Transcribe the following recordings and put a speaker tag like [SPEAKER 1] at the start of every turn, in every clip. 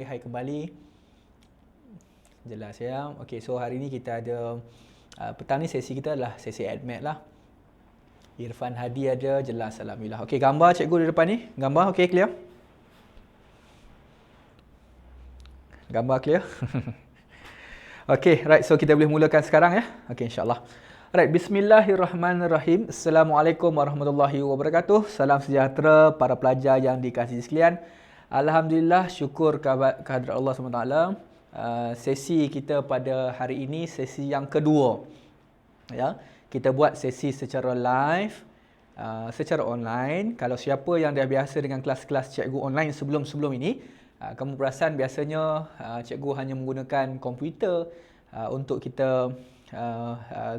[SPEAKER 1] Hai kembali. Jelas ya. Okey, so hari ni kita ada petang ni sesi kita adalah sesi admat lah. Irfan Hadi ada, jelas, alhamdulillah. Okey, gambar cikgu di depan ni. Gambar okey, clear? Gambar clear? Okey, right, so kita boleh mulakan sekarang ya. Okey, insya-Allah. Alright, bismillahirrahmanirrahim. Assalamualaikum warahmatullahi wabarakatuh. Salam sejahtera para pelajar yang dikasihi sekalian. Alhamdulillah, syukur kehadrat Allah SWT. Sesi kita pada hari ini sesi yang kedua. Ya, kita buat sesi secara live, secara online. Kalau siapa yang dah biasa dengan kelas-kelas cikgu online sebelum-sebelum ini, kamu perasan biasanya cikgu hanya menggunakan komputer untuk kita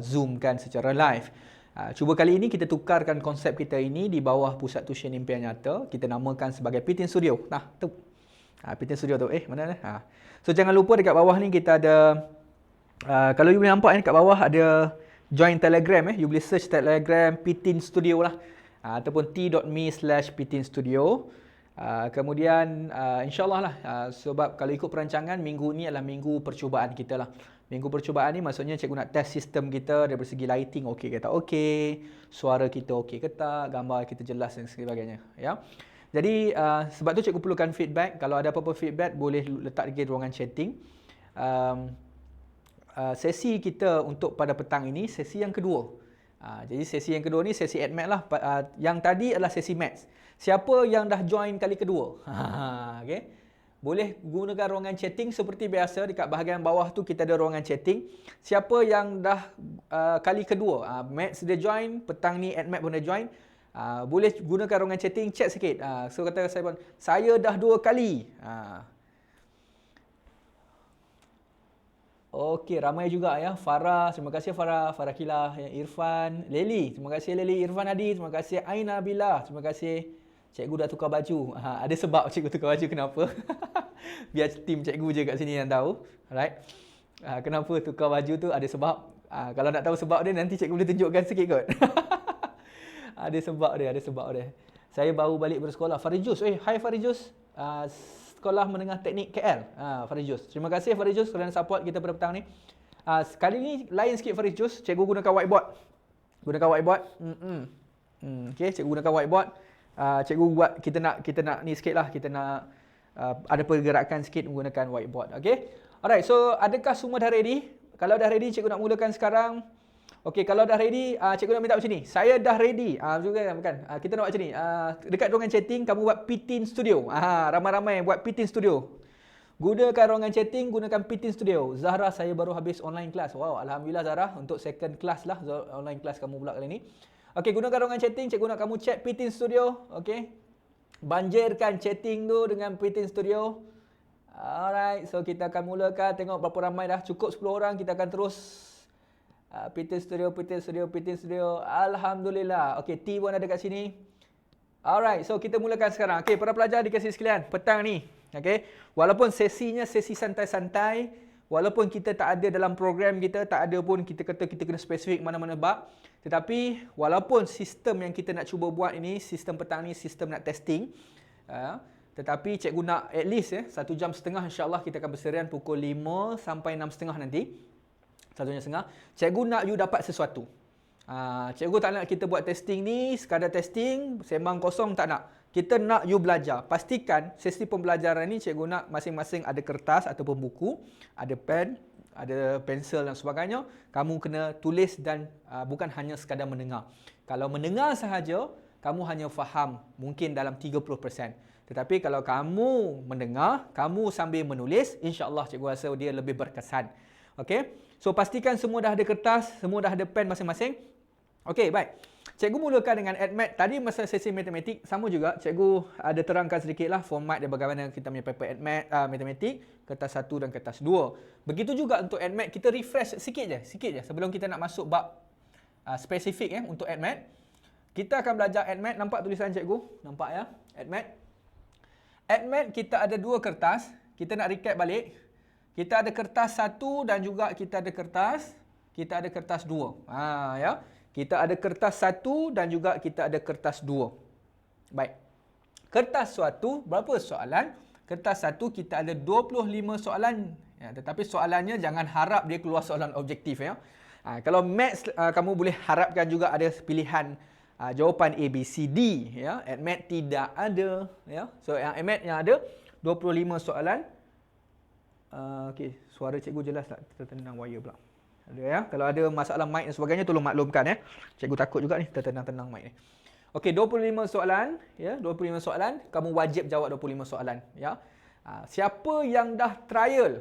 [SPEAKER 1] zoomkan secara live. Cuba kali ini kita tukarkan konsep kita ini di bawah Pusat Tuition Impian Nyata. Kita namakan sebagai Pitin Studio. Nah, tu. Pitin Studio tu. Mana? So, jangan lupa dekat bawah ni kita ada, kalau you boleh nampak ni, kat bawah ada join Telegram. You boleh search Telegram Pitin Studio lah. Ataupun t.me/Pitin Studio. Kemudian, insyaAllah lah, sebab kalau ikut perancangan, minggu ni adalah minggu percubaan kita lah. Minggu percubaan ni maksudnya cikgu nak test sistem kita dari segi lighting okey ke tak okey, suara kita okey ke tak, gambar kita jelas dan sebagainya. Ya. Jadi sebab tu cikgu perlukan feedback. Kalau ada apa-apa feedback boleh letak di ruangan chatting. Sesi kita untuk pada petang ini sesi yang kedua. Jadi sesi yang kedua ni sesi admat lah. Yang tadi adalah sesi maths. Siapa yang dah join kali kedua? Okey. Boleh gunakan ruangan chatting seperti biasa. Dekat bahagian bawah tu kita ada ruangan chatting. Siapa yang dah kali kedua, maths dia join, petang ni admat pun dia join, boleh gunakan ruangan chatting, chat sikit. So kata saya dah 2 kali. Okey, ramai juga ya. Farah, terima kasih Farah. Farah Kilah, Irfan, Leli, terima kasih Leli. Irfan Hadi, terima kasih. Aina Billah, terima kasih. Cikgu dah tukar baju. Ada sebab cikgu tukar baju, kenapa? Biar tim cikgu je kat sini yang tahu. Alright. Kenapa tukar baju tu ada sebab. Kalau nak tahu sebab dia nanti cikgu boleh tunjukkan sikit kot. Ada sebab dia. Saya baru balik bersekolah. Farijus. Hai Farijus. Sekolah Menengah Teknik KL. Farijus. Terima kasih Farijus kerana support kita pada petang ni. Kali ni lain sikit Farijus. Cikgu gunakan whiteboard. Okey, cikgu gunakan whiteboard. Cikgu buat kita nak ni sikitlah, kita nak ada pergerakan sikit menggunakan whiteboard. Okey. Alright, so adakah semua dah ready? Kalau dah ready, cikgu nak mulakan sekarang. Okey, kalau dah ready, cikgu nak minta macam ni. Saya dah ready. Juga bukan. Kita nak buat macam ni. Dekat ruangan chatting kamu buat Pitin Studio. Ramai-ramai buat Pitin Studio. Gunakan ruangan chatting, gunakan Pitin Studio. Zahra, saya baru habis online class. Wow, alhamdulillah Zahra, untuk second class lah online class kamu pula kali ni. Okey, gunakan ruangan chatting, cikgu nak kamu chat Pitin Studio. Okey. Banjirkan chatting tu dengan Pitin Studio. Alright, so kita akan mulakan. Tengok berapa ramai dah. Cukup 10 orang, kita akan terus. Pitin Studio. Alhamdulillah. Okey, T pun ada kat sini. Alright, so kita mulakan sekarang. Okey, para pelajar dikasih sekalian, petang ni. Okey, walaupun sesinya sesi santai-santai, walaupun kita tak ada dalam program kita, tak ada pun kita kata kita kena spesifik mana-mana bab. Tetapi walaupun sistem yang kita nak cuba buat ini, sistem petang ni, sistem nak testing. Tetapi cikgu nak at least 1 jam setengah, insyaAllah kita akan berserian pukul 5 sampai 6.30 nanti. 1 jam setengah. Cikgu nak you dapat sesuatu. Cikgu tak nak kita buat testing ni, sekadar testing, sembang kosong, tak nak. Kita nak you belajar. Pastikan sesi pembelajaran ni cikgu nak masing-masing ada kertas ataupun buku, ada pen, ada pensel dan sebagainya. Kamu kena tulis dan bukan hanya sekadar mendengar. Kalau mendengar sahaja, kamu hanya faham mungkin dalam 30%. Tetapi kalau kamu mendengar, kamu sambil menulis, insya-Allah cikgu rasa dia lebih berkesan. Okey? So pastikan semua dah ada kertas, semua dah ada pen masing-masing. Okey, baik. Cikgu mulakan dengan admat. Tadi masa sesi matematik sama juga, cikgu ada terangkan sedikitlah format dia bagaimana kita punya paper admat, matematik, kertas 1 dan kertas 2. Begitu juga untuk admat, kita refresh sikit je sebelum kita nak masuk bab spesifik untuk admat. Kita akan belajar admat. Nampak tulisan cikgu? Nampak ya? Admat. Admat kita ada 2 kertas. Kita nak recap balik. Kita ada kertas 1 dan juga kita ada kertas 2. Ya. Kita ada kertas 1 dan juga kita ada kertas 2. Baik. Kertas 1 berapa soalan? kertas 1 kita ada 25 soalan. Ya, tetapi soalannya jangan harap dia keluar soalan objektif ya. Kalau maths kamu boleh harapkan juga ada pilihan jawapan A, B, C, D ya. AdMath tidak ada ya. So yang AdMath yang ada 25 soalan. Okey, suara cikgu jelas tak? Tertendang wire pula. Ada ya. Kalau ada masalah mic dan sebagainya tolong maklumkan ya. Cikgu takut juga ni tertendang-tendang mic ni. Okey, 25 soalan ya, 25 soalan, kamu wajib jawab 25 soalan ya. Siapa yang dah trial?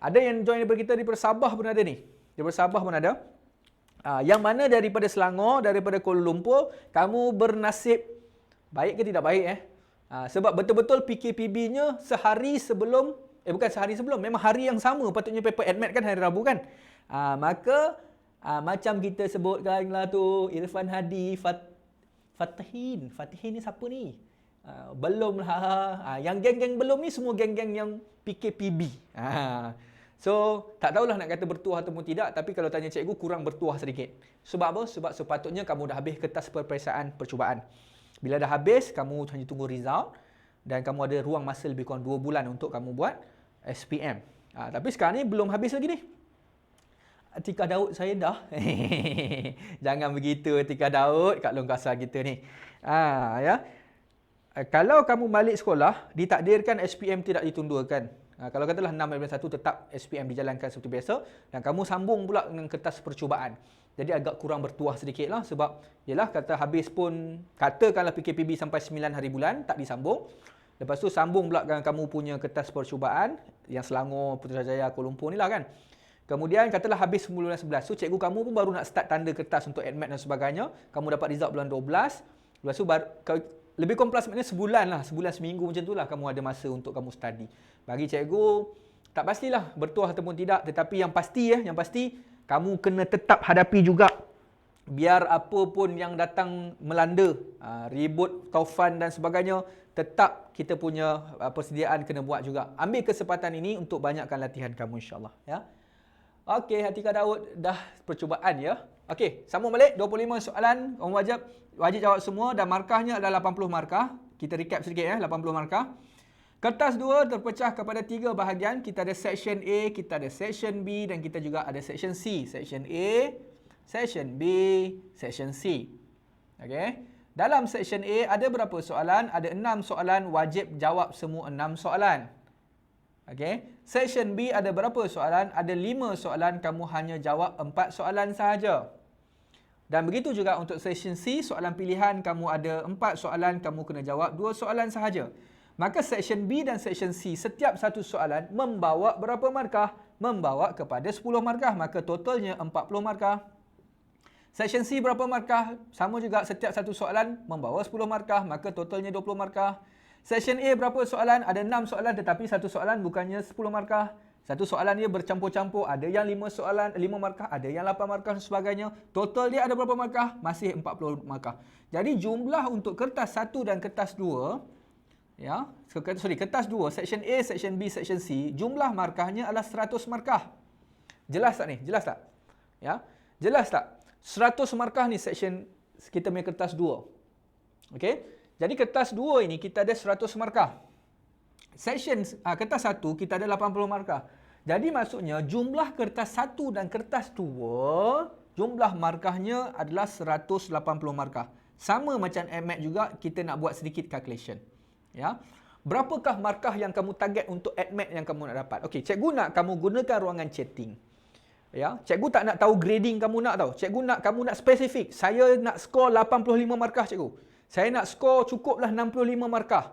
[SPEAKER 1] Ada yang join daripada kita daripada Sabah pun ada ni. Daripada Sabah pun ada. Yang mana daripada Selangor, daripada Kuala Lumpur, kamu bernasib baik ke tidak baik sebab betul-betul PKPB-nya sehari sebelum, bukan sehari sebelum, memang hari yang sama patutnya paper AdMath kan hari Rabu kan. Maka macam kita sebutkan lah tu, Irfan Hadi, Fatihin ni siapa ni? Belum lah. Yang geng-geng belum ni semua geng-geng yang PKPB. So, tak tahulah nak kata bertuah ataupun tidak, tapi kalau tanya cikgu kurang bertuah sedikit. Sebab apa? Sebab sepatutnya kamu dah habis kertas peperiksaan percubaan. Bila dah habis, kamu hanya tunggu result dan kamu ada ruang masa lebih kurang 2 bulan untuk kamu buat SPM. Tapi sekarang ni belum habis lagi ni. Atika Daud saya dah. Jangan begitu Atika Daud, Kak Long Kasar kita ni. Ya. Kalau kamu balik sekolah, ditakdirkan SPM tidak ditundurkan. Kalau katalah 6/1 tetap SPM dijalankan seperti biasa dan kamu sambung pula dengan kertas percubaan. Jadi agak kurang bertuah sedikit lah sebab yelah kata habis pun, katakanlah PKPB sampai 9 hari bulan tak disambung. Lepas tu sambung pula dengan kamu punya kertas percubaan yang Selangor, Putrajaya, Kuala Lumpur ni lah kan. Kemudian katalah habis bulan 11. So cikgu kamu pun baru nak start tanda kertas untuk AdMath dan sebagainya. Kamu dapat result bulan 12. Lepas tu lebih kurang plus maknanya sebulan lah, sebulan seminggu macam tu lah kamu ada masa untuk kamu study. Bagi cikgu, tak pastilah bertuah ataupun tidak, tetapi yang pasti kamu kena tetap hadapi juga. Biar apa pun yang datang melanda, ribut, taufan dan sebagainya, tetap kita punya persediaan kena buat juga. Ambil kesempatan ini untuk banyakkan latihan kamu insya-Allah ya. Okey, Atika Daud dah percubaan ya. Okey, sambung balik 25 soalan, kamu wajib jawab semua dan markahnya adalah 80 markah. Kita recap sedikit 80 markah. Kertas 2 terpecah kepada 3 bahagian. Kita ada section A, kita ada section B dan kita juga ada section C. Section A, section B, section C. Okey. Dalam section A ada berapa soalan? Ada 6 soalan, wajib jawab semua 6 soalan. Okey. Section B ada berapa soalan? Ada 5 soalan, kamu hanya jawab 4 soalan sahaja. Dan begitu juga untuk section C, soalan pilihan kamu ada 4 soalan, kamu kena jawab 2 soalan sahaja. Maka section B dan section C, setiap satu soalan membawa berapa markah? Membawa kepada 10 markah, maka totalnya 40 markah. Section C berapa markah? Sama juga, setiap satu soalan membawa 10 markah, maka totalnya 20 markah. Section A berapa soalan? Ada 6 soalan tetapi satu soalan bukannya 10 markah. Satu soalan dia bercampur-campur, ada yang 5 soalan, 5 markah, ada yang 8 markah dan sebagainya. Total dia ada berapa markah? Masih 40 markah. Jadi jumlah untuk kertas 1 dan kertas 2, ya, kertas 2, section A, section B, section C, jumlah markahnya adalah 100 markah. Jelas tak ni? Jelas tak? Ya. Jelas tak? 100 markah ni section kita punya kertas 2. Okey? Jadi kertas 2 ini kita ada 100 markah. Section kertas 1 kita ada 80 markah. Jadi maksudnya jumlah kertas 1 dan kertas 2, jumlah markahnya adalah 180 markah. Sama macam AdMath juga, kita nak buat sedikit calculation. Ya. Berapakah markah yang kamu target untuk AdMath yang kamu nak dapat? Okey, cikgu nak kamu gunakan ruangan chatting. Ya, cikgu tak nak tahu grading kamu nak tahu. Cikgu nak kamu nak spesifik. Saya nak skor 85 markah cikgu. Saya nak skor cukuplah 65 markah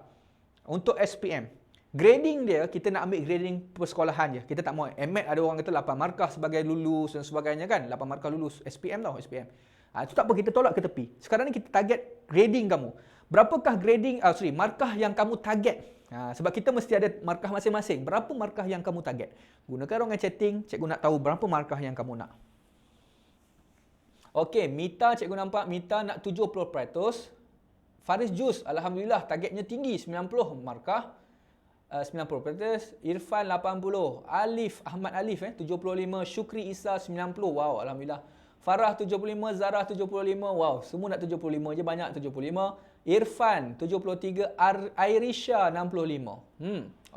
[SPEAKER 1] untuk SPM. Grading dia, kita nak ambil grading persekolahan je. Kita tak mau. AdMath ada orang kata 8 markah sebagai lulus dan sebagainya kan. 8 markah lulus. SPM tau, SPM. Itu tak apa, kita tolak ke tepi. Sekarang ni kita target grading kamu. Berapakah markah yang kamu target? Sebab kita mesti ada markah masing-masing. Berapa markah yang kamu target? Gunakan ruangan chatting, cikgu nak tahu berapa markah yang kamu nak. Okey, Mita, cikgu nampak Mita nak 70%. Faris Jus, alhamdulillah targetnya tinggi, 90 markah. 90%. Irfan 80. Alif, Ahmad Alif 75. Syukri Isa 90. Wow, alhamdulillah. Farah 75, Zarah 75. Wow, semua nak 75 je, banyak 75. Irfan 73, Airisha 65.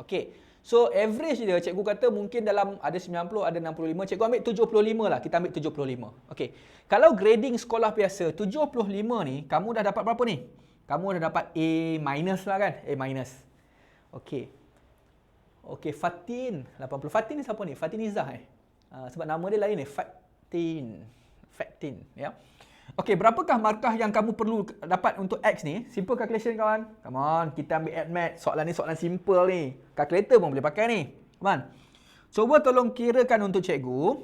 [SPEAKER 1] Okey. So average dia cikgu kata mungkin dalam ada 90, ada 65. Cikgu ambil 75 lah. Kita ambil 75. Okey. Kalau grading sekolah biasa 75 ni, kamu dah dapat berapa ni? Kamu dah dapat A minus lah kan? A minus. Okey. Okey, Fatin 80. Fatin ni siapa ni? Fatin Izzah sebab nama dia lain ni, Fatin, ya. Okey, berapakah markah yang kamu perlu dapat untuk X ni? Simple calculation kawan. Come on, kita ambil AddMath. Soalan ni soalan simple ni. Calculator pun boleh pakai ni. Come on. Cuba tolong kirakan untuk cikgu.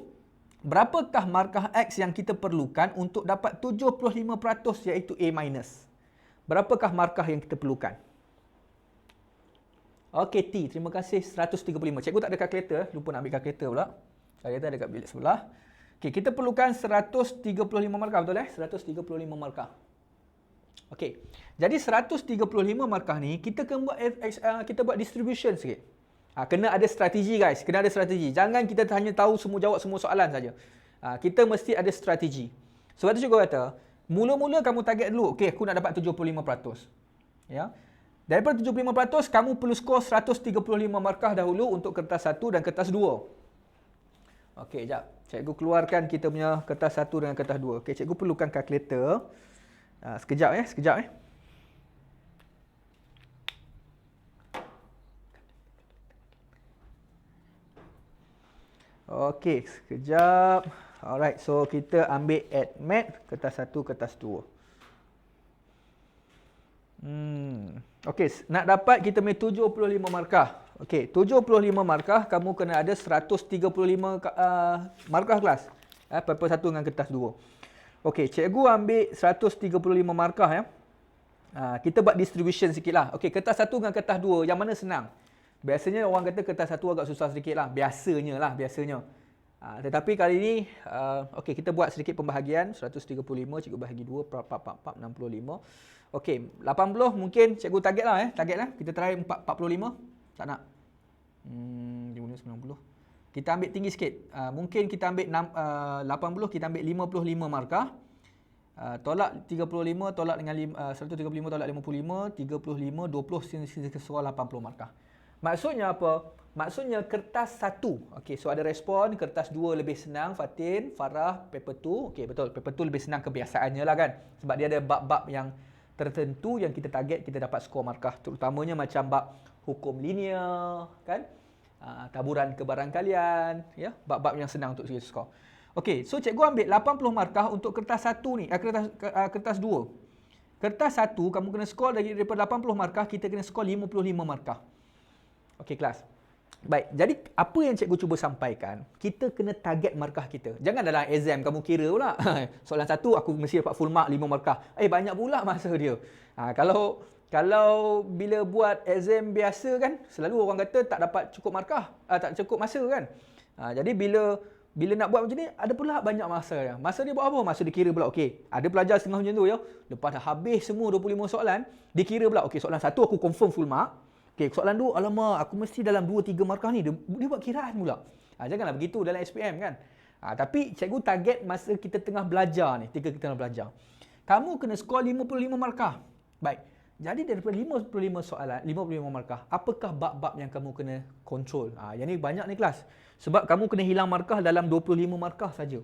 [SPEAKER 1] Berapakah markah X yang kita perlukan untuk dapat 75% iaitu A minus? Berapakah markah yang kita perlukan? Okey, T. Terima kasih. 135. Cikgu tak ada calculator. Lupa nak ambil calculator pula. Calculator ada kat bilik sebelah. Okey, kita perlukan 135 markah, betul 135 markah. Okey. Jadi 135 markah ni kita kena buat distribution sikit. Kena ada strategi guys, kena ada strategi. Jangan kita hanya tahu jawab semua soalan saja. Kita mesti ada strategi. Sebab tu cikgu kata, mula-mula kamu target dulu, okey aku nak dapat 75%. Ya. Daripada 75% kamu perlu skor 135 markah dahulu untuk kertas 1 dan kertas 2. Okey, jap. Cikgu keluarkan kita punya kertas 1 dengan kertas 2. Okey, cikgu perlukan kalkulator. Sekejap. Okey, sekejap. Alright, so kita ambil AddMath kertas 1, kertas 2. Okey, nak dapat kita punya 75 markah. Okey, 75 markah kamu kena ada 135 markah kelas. Paper 1 dengan kertas 2. Okey, cikgu ambil 135 markah ya. Kita buat distribution sikitlah. Okey, kertas 1 dengan kertas 2 yang mana senang? Biasanya orang kata kertas 1 agak susah sedikitlah. Biasanya. Tetapi kali ni okey, kita buat sedikit pembahagian. 135 cikgu bahagi 2 65. Okey, 80 mungkin cikgu target lah Kita try 45. Tak nak. 90. Kita ambil tinggi sikit. Mungkin kita ambil 80, kita ambil 55 markah. Tolak 35, tolak dengan 135, tolak 55, 35, 20, sini kesual 80 markah. Maksudnya apa? Maksudnya kertas 1. Okey, so ada respon, kertas 2 lebih senang, Fatin, Farah, paper 2. Okey, betul. Paper 2 lebih senang kebiasaannya lah kan. Sebab dia ada bab-bab yang tertentu yang kita target kita dapat skor markah. Terutamanya macam bab hukum linear, kan? Taburan kebarangkalian, ya, bab-bab yang senang untuk kita skor. Okey, so cikgu ambil 80 markah untuk kertas 1 ni, kertas 2. Kertas 1 kamu kena skor daripada 80 markah, kita kena skor 55 markah. Okey, kelas. Baik, jadi apa yang cikgu cuba sampaikan, kita kena target markah kita. Jangan dalam exam kamu kira pula. Soalan 1 aku mesti dapat full mark 5 markah. Banyak pula masa dia. Kalau bila buat exam biasa kan, selalu orang kata tak dapat cukup markah, tak cukup masa kan. Jadi bila nak buat macam ni, ada pula banyak masa dia. Masa dia buat apa? Masa dia kira pula, okey, ada pelajar setengah macam tu ya. Lepas dah habis semua 25 soalan, dia kira pula, okey, soalan 1 aku confirm full mark. Okey, soalan 2, alamak, aku mesti dalam 2-3 markah ni. Dia buat kiraan pula. Janganlah begitu dalam SPM kan. Tapi cikgu target masa kita tengah belajar ni, ketika kita tengah belajar. Kamu kena skor 55 markah. Baik. Jadi daripada 55 soalan, 55 markah, apakah bab-bab yang kamu kena kontrol? Yang ni banyak ni kelas. Sebab kamu kena hilang markah dalam 25 markah saja.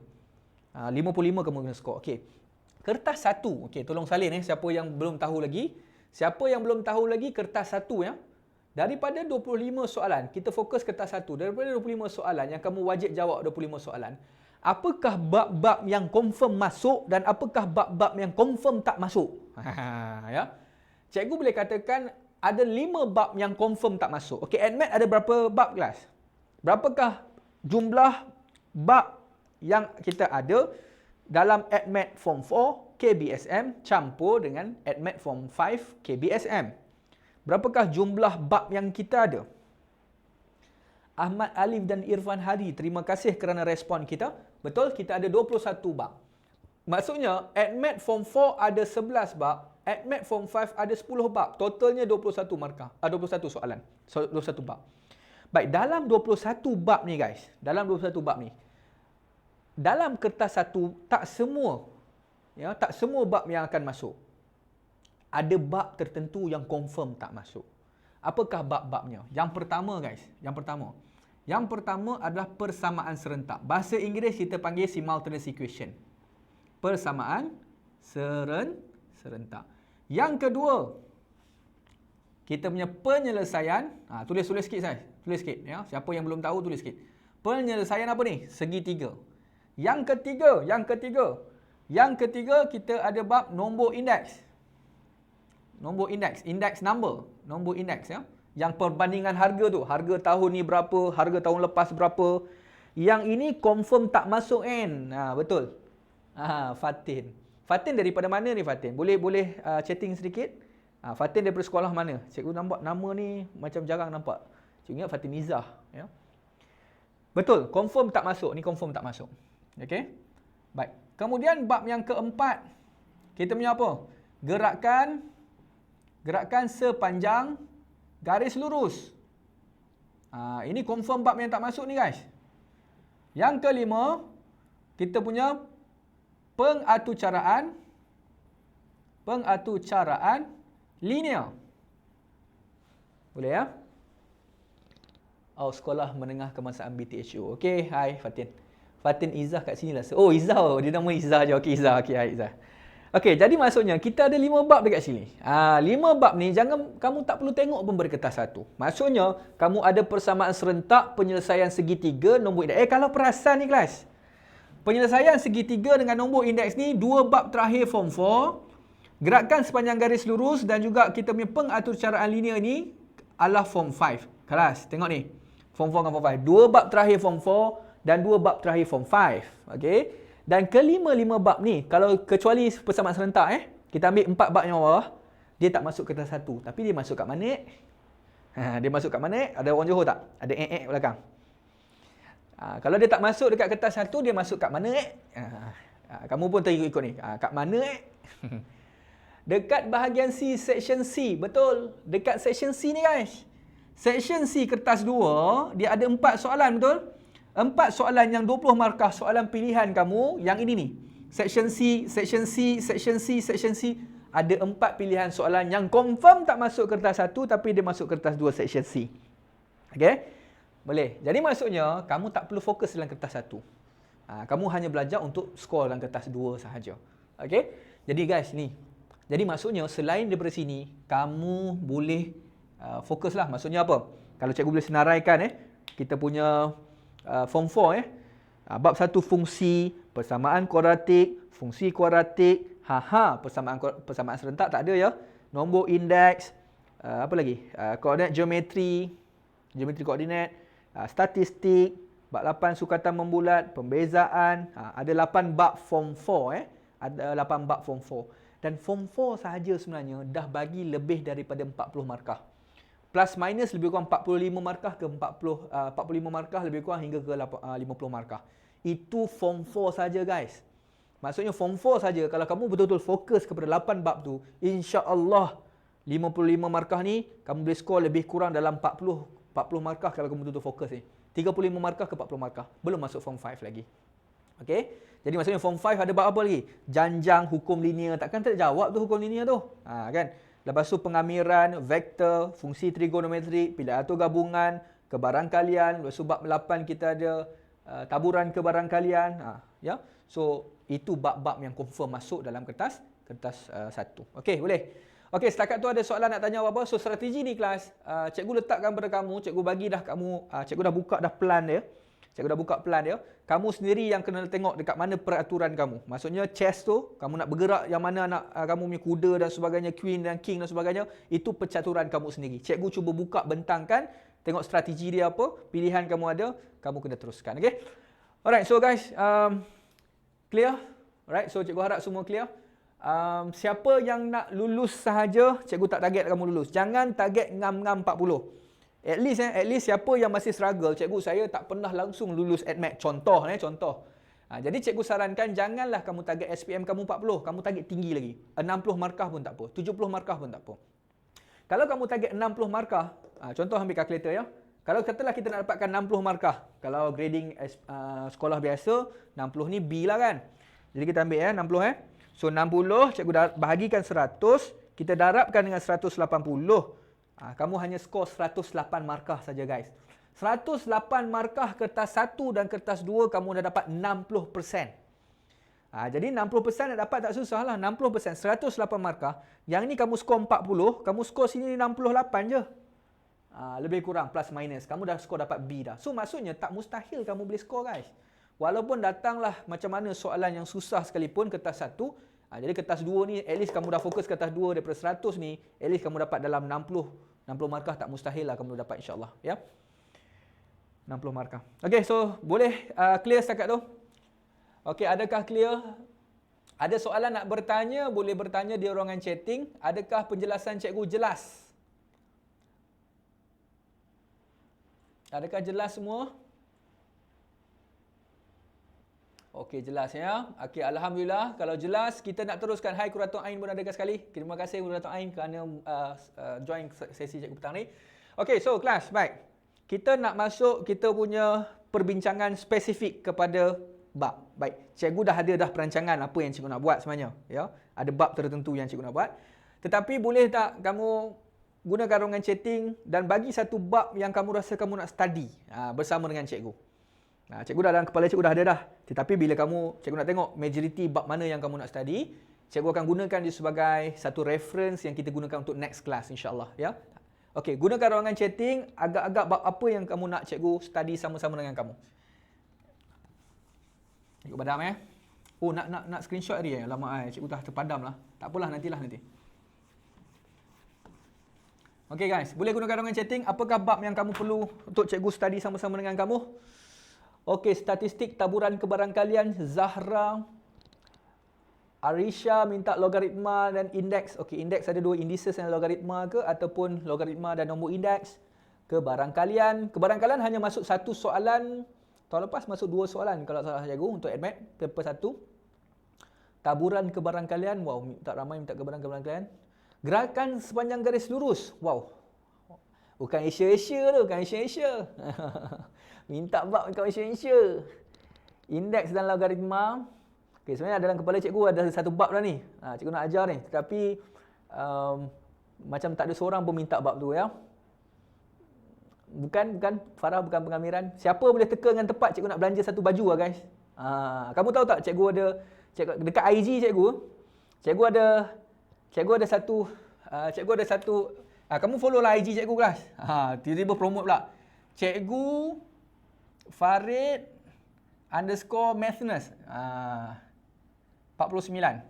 [SPEAKER 1] 55 kamu kena skor. Okey. Kertas 1. Okey, tolong salin siapa yang belum tahu lagi. Siapa yang belum tahu lagi kertas 1 ya. Daripada 25 soalan, kita fokus kertas 1. Daripada 25 soalan yang kamu wajib jawab 25 soalan, apakah bab-bab yang confirm masuk dan apakah bab-bab yang confirm tak masuk? Ya. Cikgu boleh katakan ada 5 bab yang confirm tak masuk. Okey, AddMath ada berapa bab kelas? Berapakah jumlah bab yang kita ada dalam AddMath Form 4 KBSM campur dengan AddMath Form 5 KBSM? Berapakah jumlah bab yang kita ada? Ahmad Alif dan Irfan Hadi, terima kasih kerana respon kita. Betul, kita ada 21 bab. Maksudnya, AddMath Form 4 ada 11 bab, AddMath Form 5 ada 10 bab. Totalnya 21 markah. 21 soalan. 21 bab. Baik, dalam 21 bab ni guys, dalam kertas 1 tak semua bab yang akan masuk. ada bab tertentu yang confirm tak masuk. Apakah bab-babnya? Yang pertama guys, yang pertama adalah persamaan serentak. Bahasa Inggeris kita panggil simultaneous equation. Persamaan serentak. Yang kedua, kita punya penyelesaian, tulis sikit saya. Tulis sikit ya. Siapa yang belum tahu tulis sikit. Penyelesaian apa ni? Segitiga. Yang ketiga kita ada bab nombor indeks. Nombor indeks, index number, nombor indeks ya. Yang perbandingan harga tu, harga tahun ni berapa, harga tahun lepas berapa. Yang ini confirm tak masuk kan? Betul. Fatin. Fatin daripada mana ni Fatin? Boleh chatting sedikit? Fatin daripada sekolah mana? Cikgu nampak nama ni macam jarang nampak. Cikgu ingat Fatin Izzah ya. Betul, confirm tak masuk. Ni confirm tak masuk. Okey? Baik. Kemudian bab yang keempat, kita punya apa? Gerakan sepanjang garis lurus. Ini confirm bab yang tak masuk ni guys. Yang kelima, kita punya pengatucaraan linear. Boleh ya? Sekolah Menengah Kebangsaan BTHU. Okey, hai Fatin. Fatin Izzah kat sini lah. Oh, Izzah. Dia nama Izzah je. Okey, Izzah. Okey, hai Izzah. Okey, jadi maksudnya kita ada 5 bab dekat sini. 5 bab ni kamu tak perlu tengok pun pada kertas satu. Maksudnya kamu ada persamaan serentak, penyelesaian segitiga, nombor indeks. Kalau perasan ni kelas. Penyelesaian segitiga dengan nombor indeks ni 2 bab terakhir form 4. Gerakan sepanjang garis lurus dan juga kita punya pengatucaraan linear ni adalah form 5. Kelas, tengok ni. Form 4 dengan form 5. 2 bab terakhir form 4 dan 2 bab terakhir form 5. Okey. Dan kelima-lima bab ni, kalau kecuali persamaan serentak kita ambil 4 bab yang bawah, dia tak masuk kertas satu. Tapi dia masuk kat mana? Dia masuk kat mana? Ada orang Johor tak? Ada belakang. Kalau dia tak masuk dekat kertas satu, dia masuk kat mana? Kamu pun terikut ni. Kat mana? Dekat bahagian C, section C. Betul. Dekat section C ni guys. Section C kertas 2, dia ada 4 soalan, betul? 4 soalan yang 20 markah soalan pilihan kamu yang ini ni. Section C, section C, section C, section C. Ada 4 pilihan soalan yang confirm tak masuk kertas 1 tapi dia masuk kertas 2 section C. Okey? Boleh. Jadi maksudnya kamu tak perlu fokus dalam kertas 1. Kamu hanya belajar untuk skor dalam kertas 2 sahaja. Okey? Jadi guys ni. Jadi maksudnya selain daripada sini kamu boleh fokuslah. Maksudnya apa? Kalau cikgu boleh senaraikan kita punya form 4 bab 1 fungsi, persamaan kuadratik, fungsi kuadratik, persamaan serentak tak ada ya. Nombor indeks, apa lagi? Koordinat geometri koordinat, statistik, bab 8 sukatan membulat, pembezaan, ada 8 bab form 4 ada 8 bab form 4. Dan form 4 sahaja sebenarnya dah bagi lebih daripada 40 markah. Plus minus lebih kurang 45 markah ke 45 markah lebih kurang hingga ke 50 markah. Itu form 4 saja guys. Maksudnya form 4 saja kalau kamu betul-betul fokus kepada 8 bab tu, insya-Allah 55 markah ni kamu boleh skor lebih kurang dalam 40 markah kalau kamu betul-betul fokus ni. 35 markah ke 40 markah. Belum masuk form 5 lagi. Okey? Jadi maksudnya form 5 ada bab apa lagi? Janjang, hukum linear. Takkan tak jawab tu hukum linear tu. Kan? Lepas tu pengamiran, vektor, fungsi trigonometri, pilihan atur gabungan, kebarangkalian. Lepas tu bab 8 kita ada taburan kebarangkalian. Ya. So itu bab-bab yang confirm masuk dalam kertas 1. Okey, boleh. Okey, setakat tu ada soalan nak tanya apa? So strategi ni kelas, cikgu letakkan pada kamu, cikgu bagi dah kamu, cikgu dah buka dah plan dia. Cikgu dah buka plan dia. Kamu sendiri yang kena tengok dekat mana peraturan kamu. Maksudnya chess tu, kamu nak bergerak yang mana anak kamu punya kuda dan sebagainya, queen dan king dan sebagainya, itu percaturan kamu sendiri. Cikgu cuba buka bentangkan, tengok strategi dia apa, pilihan kamu ada, kamu kena teruskan. Okay? Alright, so guys, clear? Alright, so cikgu harap semua clear. Siapa yang nak lulus sahaja, cikgu tak target kamu lulus. Jangan target ngam-ngam 40. At least siapa yang masih struggle, cikgu saya tak pernah langsung lulus ADMAT. Contoh. Jadi cikgu sarankan janganlah kamu target SPM kamu 40, kamu target tinggi lagi. 60 markah pun tak apa, 70 markah pun tak apa. Kalau kamu target 60 markah, contoh ambil kalkulator ya. Kalau katalah kita nak dapatkan 60 markah, kalau grading sekolah biasa, 60 ni B lah kan. Jadi kita ambil 60 So 60 cikgu dah bahagikan 100, kita darabkan dengan 180. Kamu hanya skor 108 markah saja guys. 108 markah kertas 1 dan kertas 2 kamu dah dapat 60%. Jadi 60% nak dapat tak susah lah. 60%, 108 markah. Yang ni kamu skor 40, kamu skor sini 68 je. Lebih kurang plus minus. Kamu dah skor dapat B dah. So maksudnya tak mustahil kamu boleh skor guys. Walaupun datanglah macam mana soalan yang susah sekalipun kertas 1. Jadi kertas 2 ni at least kamu dah fokus kertas 2 daripada 100 ni. At least kamu dapat dalam 60 markah tak mustahil lah kamu dapat insyaAllah. Ya. 60 markah. Okay, so boleh clear setakat tu? Okay, adakah clear? Ada soalan nak bertanya? Boleh bertanya di ruangan chatting. Adakah penjelasan cikgu jelas? Adakah jelas semua? Okey, jelas ya. Okey, alhamdulillah. Kalau jelas, kita nak teruskan. Hai Quratul Ain pun ada sekali. Terima kasih Quratul Ain kerana join sesi cikgu petang ni. Okey, so kelas, baik. Kita nak masuk kita punya perbincangan spesifik kepada bab. Baik, cikgu dah ada perancangan apa yang cikgu nak buat sebenarnya, ya. Ada bab tertentu yang cikgu nak buat. Tetapi boleh tak kamu gunakan ruangan chatting dan bagi satu bab yang kamu rasa kamu nak study bersama dengan cikgu. Cikgu dah dalam kepala cikgu dah ada dah. Tetapi bila cikgu nak tengok majoriti bab mana yang kamu nak study, cikgu akan gunakan dia sebagai satu reference yang kita gunakan untuk next class insya-Allah, ya. Okey, gunakan ruangan chatting agak-agak bab apa yang kamu nak cikgu study sama-sama dengan kamu. Cikgu padam Oh, nak screenshot dia. Lama cikgu dah terpadam lah. Tak apalah, nanti. Okey guys, boleh gunakan ruangan chatting. Apakah bab yang kamu perlu untuk cikgu study sama-sama dengan kamu? Okey, statistik taburan kebarangkalian. Zahra, Arisha minta logaritma dan indeks. Okey, indeks ada dua, indices dan logaritma ke ataupun logaritma dan nombor indeks. Kebarangkalian hanya masuk satu soalan. Tahun lepas masuk dua soalan kalau salah cikgu untuk admit paper 1. Taburan kebarangkalian. Wow, tak ramai minta kebarangkalian. Gerakan sepanjang garis lurus. Wow. Bukan Asia tu, bukan Asia. Minta bab dekat Asia. Indeks dan logaritma. Okey, sebenarnya dalam kepala cikgu ada satu bab dah ni. Cikgu nak ajar ni. Tetapi macam tak ada seorang pun minta bab tu, ya. Bukan Farah, bukan pengamiran. Siapa boleh teka dengan tepat cikgu nak belanja satu baju lah guys. Kamu tahu tak cikgu ada dekat IG cikgu ada satu kamu follow lah IG cikgu kelas. Tiba-tiba promote pula. Cikgu Farid _Mathness 49.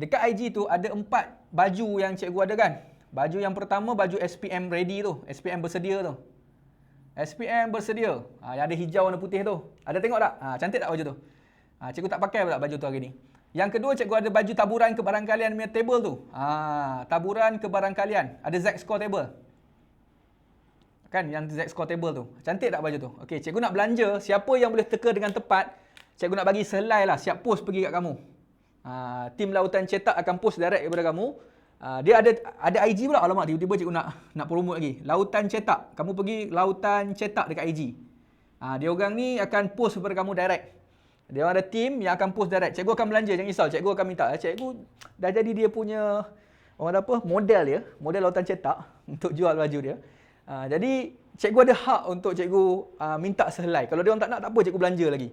[SPEAKER 1] Dekat IG tu ada 4 baju yang cikgu ada kan. Baju yang pertama baju SPM ready tu, SPM bersedia tu. SPM bersedia. Yang ada hijau dan putih tu. Ada tengok tak? Cantik tak baju tu? Cikgu tak pakai pula baju tu hari ni. Yang kedua cikgu ada baju taburan kebarangkalian punya table tu. Taburan kebarangkalian. Ada Z-score table. Kan yang Z-score table tu. Cantik tak baju tu? Okey, cikgu nak belanja, siapa yang boleh teka dengan tepat, cikgu nak bagi selai lah, siap post pergi kat kamu. Tim Lautan Cetak akan post direct kepada kamu. Dia ada IG pula. Alamak, tiba-tiba cikgu nak promote lagi. Lautan Cetak. Kamu pergi Lautan Cetak dekat IG. Dia orang ni akan post kepada kamu direct. Dia ada tim yang akan post direct. Cikgu akan belanja, jangan risau. Cikgu akan minta. Cikgu dah jadi dia punya model dia, model Lautan Cetak untuk jual baju dia. Jadi cikgu ada hak untuk cikgu minta sehelai. Kalau dia orang tak nak, tak apa, cikgu belanja lagi.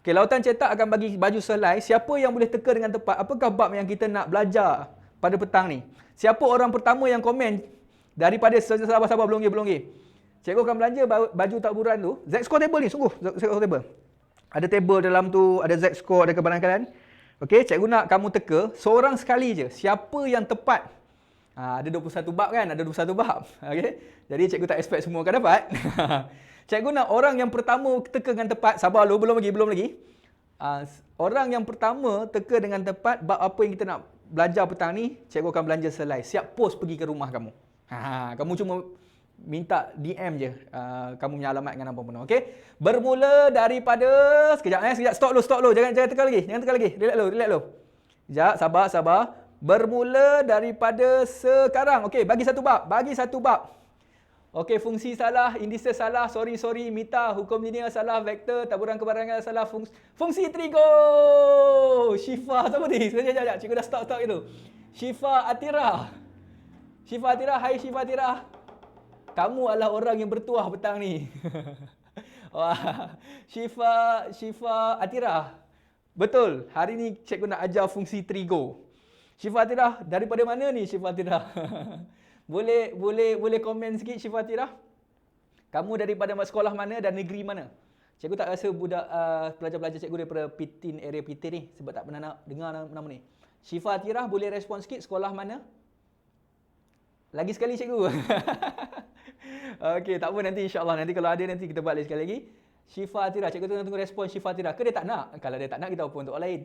[SPEAKER 1] Okey, Lautan Cetak akan bagi baju sehelai. Siapa yang boleh teka dengan tepat apakah bab yang kita nak belajar pada petang ni? Siapa orang pertama yang komen daripada sahabat-sahabat belum. Cikgu akan belanja baju taburan tu. Z-score table ni, sungguh Z-score table. Ada table dalam tu, ada Z-score, ada kebarangkalian. Okey, cikgu nak kamu teka seorang sekali je. Siapa yang tepat? Ada 21 bab kan? Ada 21 bab. Okey. Jadi cikgu tak expect semua akan dapat. Cikgu nak orang yang pertama teka dengan tepat. Sabar lu, belum lagi. Orang yang pertama teka dengan tepat bab apa yang kita nak belajar petang ni, cikgu akan belanja selai. Siap post pergi ke rumah kamu. Kamu cuma minta DM je kamu punya alamat dengan apa pun. Okey. Bermula daripada sekejap stop lu. Jangan tekan lagi. Relax lu. Sekejap, sabar. Bermula daripada sekarang. Okey, bagi satu bab. Okey, fungsi salah, indices salah, sorry, mita, hukum linear salah, vektor, taburan kebarangan salah, fungsi trigo. Syifa, siapa ni? Sekejap, cikgu dah stop gitu. Syifa Atira. Syifa Atira, hai Syifa Atira. Kamu adalah orang yang bertuah petang ni. Wah, Syifa Atira. Betul, hari ni cikgu nak ajar fungsi trigo. Syifa Atira, daripada mana ni Syifa Atira? boleh komen sikit Syifa Atira? Kamu daripada sekolah mana dan negeri mana? Cikgu tak rasa budak pelajar-pelajar cikgu daripada Pitin, area Pitin ni sebab tak pernah nak dengar nama ni. Syifa Atira boleh respon sikit sekolah mana? Lagi sekali cikgu. Okey, tak apa, nanti insya-Allah nanti kalau ada nanti kita buat lagi sekali lagi. Syifa Atira, cikgu tunggu respon Syifa Atira. Ke dia tak nak? Kalau dia tak nak kita apa untuk orang lain.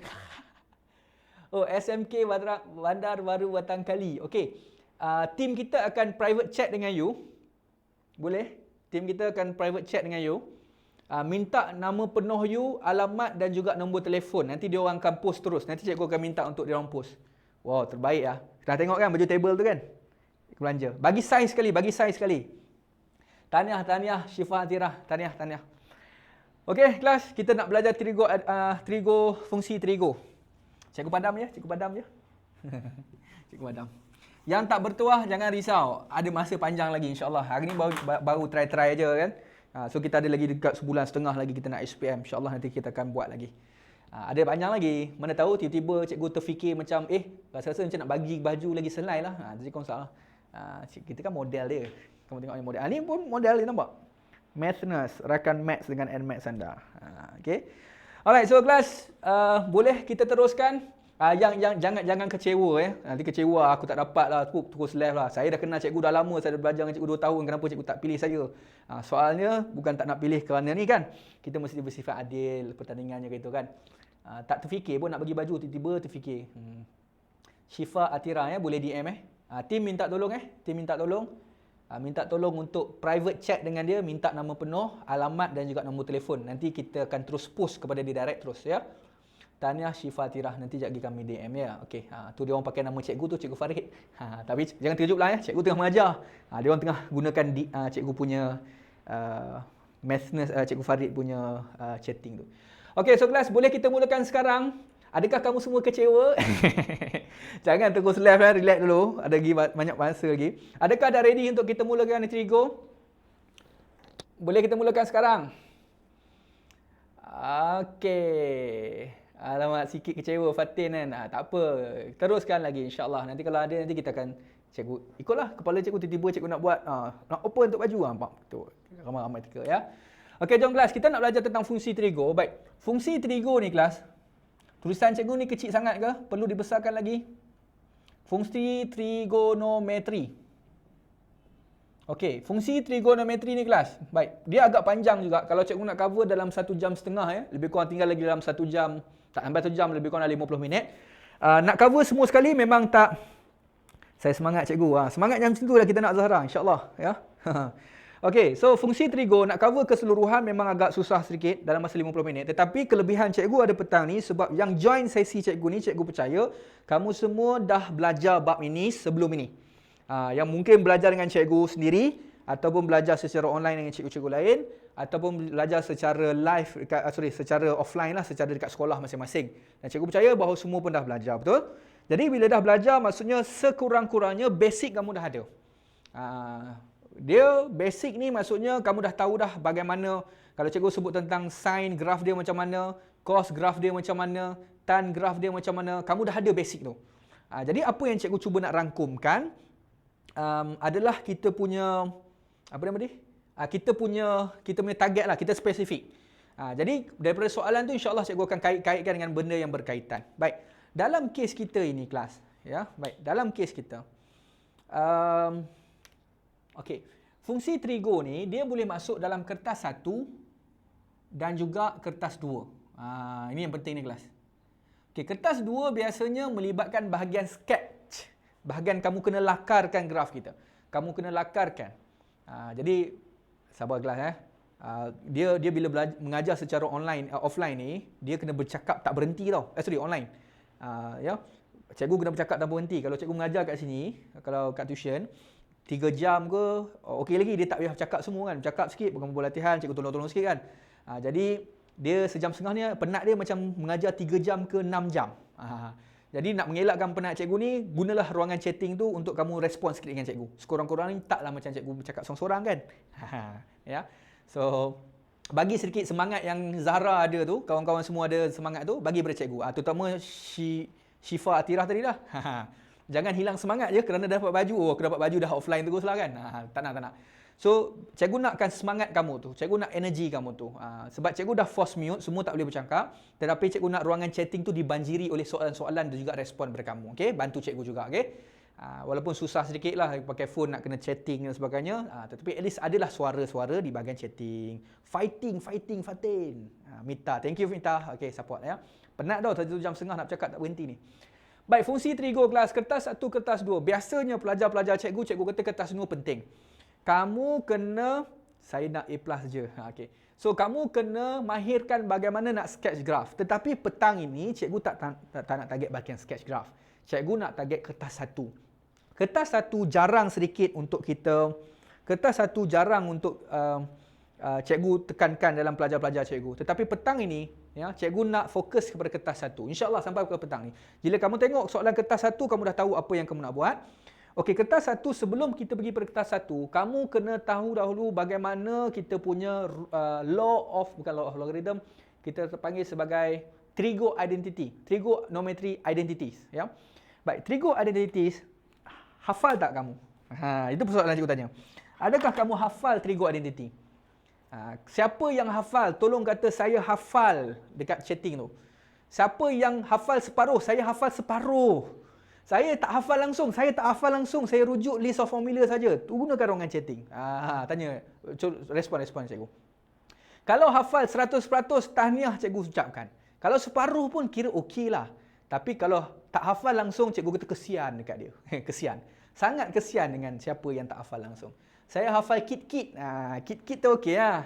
[SPEAKER 1] Oh, SMK Bandar Baru Batang Kali. Okey. Tim kita akan private chat dengan you. Boleh? Tim kita akan private chat dengan you. Minta nama penuh you, alamat dan juga nombor telefon. Nanti dia orang akan post terus. Nanti cikgu akan minta untuk dia orang post. Wow, terbaik lah. Dah tengok kan baju table tu kan? Belanja. Bagi saiz sekali. Tahniah Syifa Atira. Tahniah. Okey, kelas, kita nak belajar trigo, fungsi trigo. Cikgu padam je. Cikgu padam. Yang tak bertuah jangan risau. Ada masa panjang lagi insya-Allah. Hari ni baru try je kan. So kita ada lagi dekat sebulan setengah lagi kita nak SPM. InsyaAllah nanti kita akan buat lagi. Ada panjang lagi. Mana tahu tiba-tiba cikgu terfikir macam rasa-rasa macam nak bagi baju lagi selai lah. Jadi kau salah. Kita kan model dia. Kamu tengok ni model. Ni pun model dia nampak. Mathness, rakan maths dengan NMaths anda. Okay. Alright, so kelas, boleh kita teruskan? Yang jangan kecewa Nanti kecewa aku tak dapat lah, terus left lah. Saya dah kenal cikgu dah lama, saya dah belajar dengan cikgu 2 tahun. Kenapa cikgu tak pilih saya? Soalnya bukan tak nak pilih kerana ni kan. Kita mesti bersifat adil pertandingannya gitu kan. Tak terfikir pun nak bagi baju, tiba-tiba terfikir. Syifa Atira boleh DM Tim minta tolong Tim minta tolong. Minta tolong untuk private chat dengan dia, minta nama penuh, alamat dan juga nombor telefon. Nanti kita akan terus post kepada dia direct terus ya. Tahniah Syifa Atira, nanti sekejap lagi kami DM ya. Okey, tu dia orang pakai nama cikgu tu, Cikgu Farid. Tapi jangan terkejutlah ya, cikgu tengah mengajar. Dia orang tengah gunakan cikgu punya Mathness, Cikgu Farid punya chatting tu. Okey, so kelas, boleh kita mulakan sekarang? Adakah kamu semua kecewa? Jangan terus left relax dulu. Ada lagi banyak masa lagi. Adakah dah ready untuk kita mulakan trigo? Boleh kita mulakan sekarang? Okey. Alamak, sikit kecewa Fatin kan. Tak apa. Teruskan lagi insya-Allah. Nanti kalau ada nanti kita akan cikgu ikutlah kepala cikgu tiba-tiba cikgu nak buat nak open untuk baju nampak betul. Ramai-ramai tika ya. Okey, jom kelas, kita nak belajar tentang fungsi trigo. Baik. Fungsi trigo ni kelas. Tulisan cikgu ni kecil sangat ke? Perlu dibesarkan lagi? Fungsi trigonometri. Okey, fungsi trigonometri ni kelas. Baik, dia agak panjang juga. Kalau cikgu nak cover dalam 1 jam setengah ya. Lebih kurang tinggal lagi dalam 1 jam. Tak sampai 1 jam, lebih kurang 50 minit. Nak cover semua sekali memang tak. Saya semangat cikgu. Semangat macam tu dah kita nak Zahra, insya-Allah ya. Okey, so fungsi trigo nak cover keseluruhan memang agak susah sedikit dalam masa 50 minit. Tetapi kelebihan cikgu ada petang ni sebab yang join sesi cikgu ni, cikgu percaya kamu semua dah belajar bab ini sebelum ini. Yang mungkin belajar dengan cikgu sendiri ataupun belajar secara online dengan cikgu-cikgu lain ataupun belajar secara live secara offline lah, secara dekat sekolah masing-masing. Dan cikgu percaya bahawa semua pun dah belajar, betul? Jadi bila dah belajar maksudnya sekurang-kurangnya basic kamu dah ada. Dia basic ni maksudnya kamu dah tahu dah bagaimana kalau cikgu sebut tentang sin graf dia macam mana, cos graf dia macam mana, tan graf dia macam mana, kamu dah ada basic tu. Jadi apa yang cikgu cuba nak rangkumkan adalah kita punya apa nama dia? Kita punya target lah, kita spesifik. Jadi daripada soalan tu insya-Allah cikgu akan kaitkan dengan benda yang berkaitan. Baik, dalam kes kita ini kelas, ya. Baik, dalam kes kita. Okey, fungsi trigo ni dia boleh masuk dalam kertas 1 dan juga kertas 2. Ini yang penting ni kelas. Okey, kertas 2 biasanya melibatkan bahagian sketch. Bahagian kamu kena lakarkan graf kita. Kamu kena lakarkan. Jadi sabar kelas dia bila mengajar secara offline ni, dia kena bercakap tak berhenti tau. Online. Ya. Cikgu kena bercakap tak berhenti. Kalau cikgu mengajar kat sini, kalau kat tuition 3 jam ke, okey lagi dia tak payah cakap semua kan. Cakap sikit, bukan buat latihan, cikgu tolong-tolong sikit kan. Jadi dia sejam setengah ni penat dia macam mengajar 3 jam ke 6 jam. Jadi nak mengelakkan penat cikgu ni, gunalah ruangan chatting tu untuk kamu respon sikit dengan cikgu. Sekurang-kurangnya taklah macam cikgu bercakap seorang-seorang kan. Ya. So bagi sedikit semangat yang Zahra ada tu, kawan-kawan semua ada semangat tu, bagi pada cikgu. Terutama Syifa Atirah tadi lah. Jangan hilang semangat je kerana dah dapat baju. Oh, aku dapat baju dah offline terus lah kan. Tak nak. So, cikgu nakkan semangat kamu tu. Cikgu nak energi kamu tu. Sebab cikgu dah force mute, semua tak boleh bercakap. Tetapi cikgu nak ruangan chatting tu dibanjiri oleh soalan-soalan dan juga respon daripada kamu. Okay? Bantu cikgu juga. Okay? Walaupun susah sedikit lah pakai phone nak kena chatting dan sebagainya. Tetapi at least adalah suara-suara di bahagian chatting. Fighting. Mita. Thank you Mita. Okay, support ya. Penat tau, 1 jam setengah nak bercakap tak berhenti ni. Baik, fungsi Trigo kelas. Kertas 1, kertas 2. Biasanya pelajar-pelajar cikgu kata kertas 2 penting. Kamu kena, saya nak A+ je. Okay. So, kamu kena mahirkan bagaimana nak sketch graph. Tetapi petang ini, cikgu tak nak target bahagian sketch graph. Cikgu nak target kertas 1. Kertas 1 jarang sedikit untuk kita, cikgu tekankan dalam pelajar-pelajar cikgu. Tetapi petang ini, ya, cikgu nak fokus kepada kertas 1. InsyaAllah sampai ke petang ni. Bila kamu tengok soalan kertas 1, kamu dah tahu apa yang kamu nak buat. Okey, kertas 1, sebelum kita pergi pada kertas 1, kamu kena tahu dahulu bagaimana kita punya bukan law of logarithm, kita panggil sebagai trigonometry identities. Ya. Baik, trigo identities, hafal tak kamu? Itu persoalan cikgu tanya. Adakah kamu hafal trigo identity? Siapa yang hafal, tolong kata saya hafal dekat chatting tu. Siapa yang hafal separuh? Saya hafal separuh. Saya tak hafal langsung, saya rujuk list of formula saja. Gunakan ruangan chatting. Tanya, respon cikgu. Kalau hafal 100%, tahniah cikgu ucapkan. Kalau separuh pun kira okey lah. Tapi kalau tak hafal langsung, cikgu kata kesian dekat dia. Kesian. Sangat kesian dengan siapa yang tak hafal langsung. Saya hafal kit-kit. Kit-kit tu okey lah.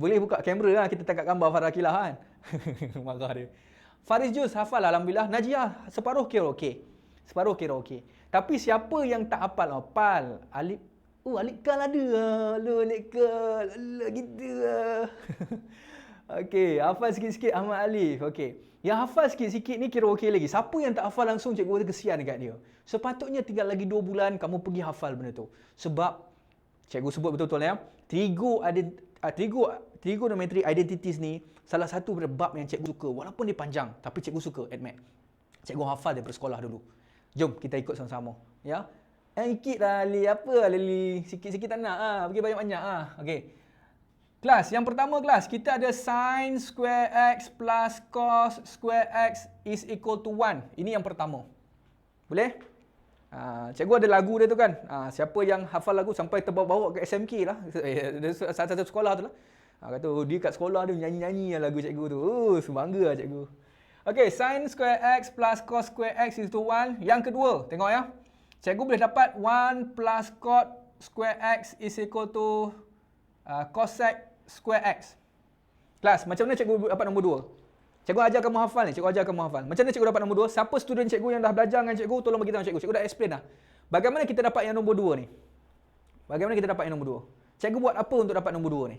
[SPEAKER 1] Boleh buka kamera lah, kita tangkap gambar Farah Kilah kan. Marah dia. Faris Jus hafal Alhamdulillah. Najiah separuh kira okey. Tapi siapa yang tak hafal? Alif. Alif kal ada. Alif kal. Alah gitu lah. Okey, hafal sikit-sikit Ahmad Alif. Okey. Yang hafal sikit-sikit ni kira okey lagi. Siapa yang tak hafal langsung, cikgu kata kesian dekat dia. Sepatutnya tinggal lagi 2 bulan kamu pergi hafal benda tu. Sebab cikgu sebut betul-betul ya. Trigonometry identities ni salah satu daripada bab yang cikgu suka. Walaupun dia panjang, tapi cikgu suka, admit. Cikgu hafal daripada sekolah dulu. Jom kita ikut sama-sama, ya. Sikit lah Ali, apa Ali? Sikit-sikit tak nak bagi banyak-banyak Okey. Kelas yang pertama kita ada sin square x plus cos square x is equal to 1. Ini yang pertama. Boleh? Cikgu ada lagu dia tu kan. Siapa yang hafal lagu sampai terbawa-bawa ke SMK lah. Satu sekolah tu lah. Kata dia kat sekolah dia nyanyi-nyanyi lagu cikgu tu. Sebangga lah cikgu. Okey, sin square x plus cos square x is equal to 1. Yang kedua, tengok ya. Cikgu boleh dapat 1 plus cot square x is equal to cosec square x. Kelas, macam mana cikgu dapat nombor 2? Cikgu ajar kamu hafal ni, Macam mana cikgu dapat nombor 2? Siapa student cikgu yang dah belajar dengan cikgu, tolong bagi tahu cikgu. Cikgu dah explain dah. Bagaimana kita dapat yang nombor 2 ni? Cikgu buat apa untuk dapat nombor 2 ni?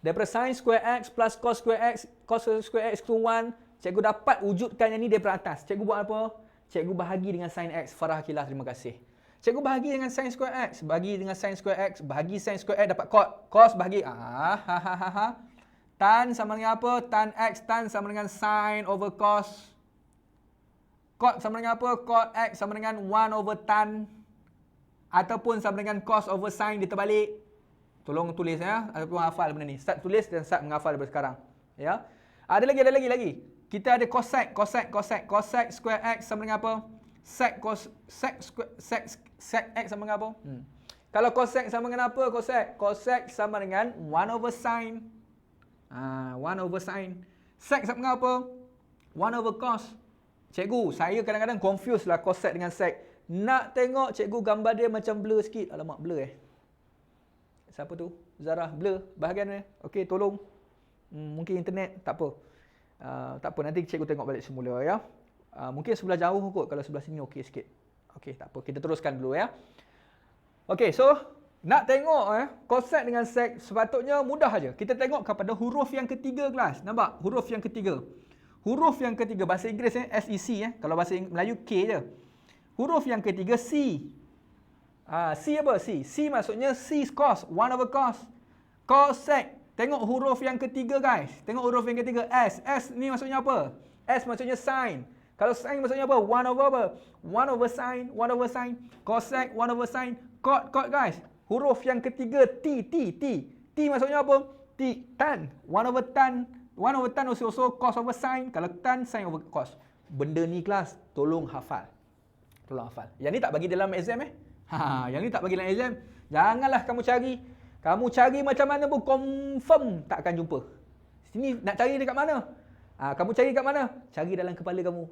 [SPEAKER 1] Daripada sin square x plus cos square x to 1, cikgu dapat wujudkan yang ni daripada atas. Cikgu buat apa? Cikgu bahagi dengan sin x. Farah Kilah, terima kasih. Cikgu bahagi dengan sin square x. Bahagi sin square x dapat cot. Cos bahagi. Tan sama dengan apa? Tan x. Tan sama dengan sin over cos. Cot sama dengan apa? Cot x sama dengan 1 over tan. Ataupun sama dengan cos over sin dia terbalik. Tolong tulis ya. Ataupun hafal benda ni. Start tulis dan start menghafal daripada sekarang. Ya. Ada lagi. Kita ada cosec. Cosec square x sama dengan apa? Sec x sama dengan apa? Kalau cosec sama dengan apa? Cosec sama dengan 1 over sin. 1 over sin. Sec sama dengan apa? 1 over cos. Cikgu, saya kadang-kadang confuse lah cosec dengan sec. Nak tengok cikgu gambar dia macam blur sikit. Alamak, blur Siapa tu? Zarah, blur. Bahagian ni. Okey, tolong. Mungkin internet, tak apa. Tak apa, nanti cikgu tengok balik semula ya. Mungkin sebelah jauh kot, kalau sebelah sini okey sikit. Okey, tak apa, kita teruskan dulu ya. Okey, so nak tengok cosec dengan sec sepatutnya mudah aja. Kita tengok kepada huruf yang ketiga kelas. Nampak? Huruf yang ketiga. Huruf yang ketiga, bahasa Inggeris SEC kalau bahasa Melayu K je. Huruf yang ketiga C. C apa? C maksudnya C cos, 1 over cos. Cosec. Tengok huruf yang ketiga guys. Tengok huruf yang ketiga S. S ni maksudnya apa? S maksudnya sin. Kalau sin maksudnya apa? 1 over apa? 1 over sin, 1 over sin. Cosec, 1 over sin. Cot guys. Huruf yang ketiga T. T maksudnya apa? T, tan. 1 over tan. 1 over tan also cos over sin. Kalau tan, sin over cos. Benda ni kelas, tolong hafal. Yang ni tak bagi dalam exam yang ni tak bagi dalam exam. Janganlah kamu cari. Kamu cari macam mana pun confirm tak akan jumpa. Sini nak cari dekat mana? Kamu cari dekat mana? Cari dalam kepala kamu.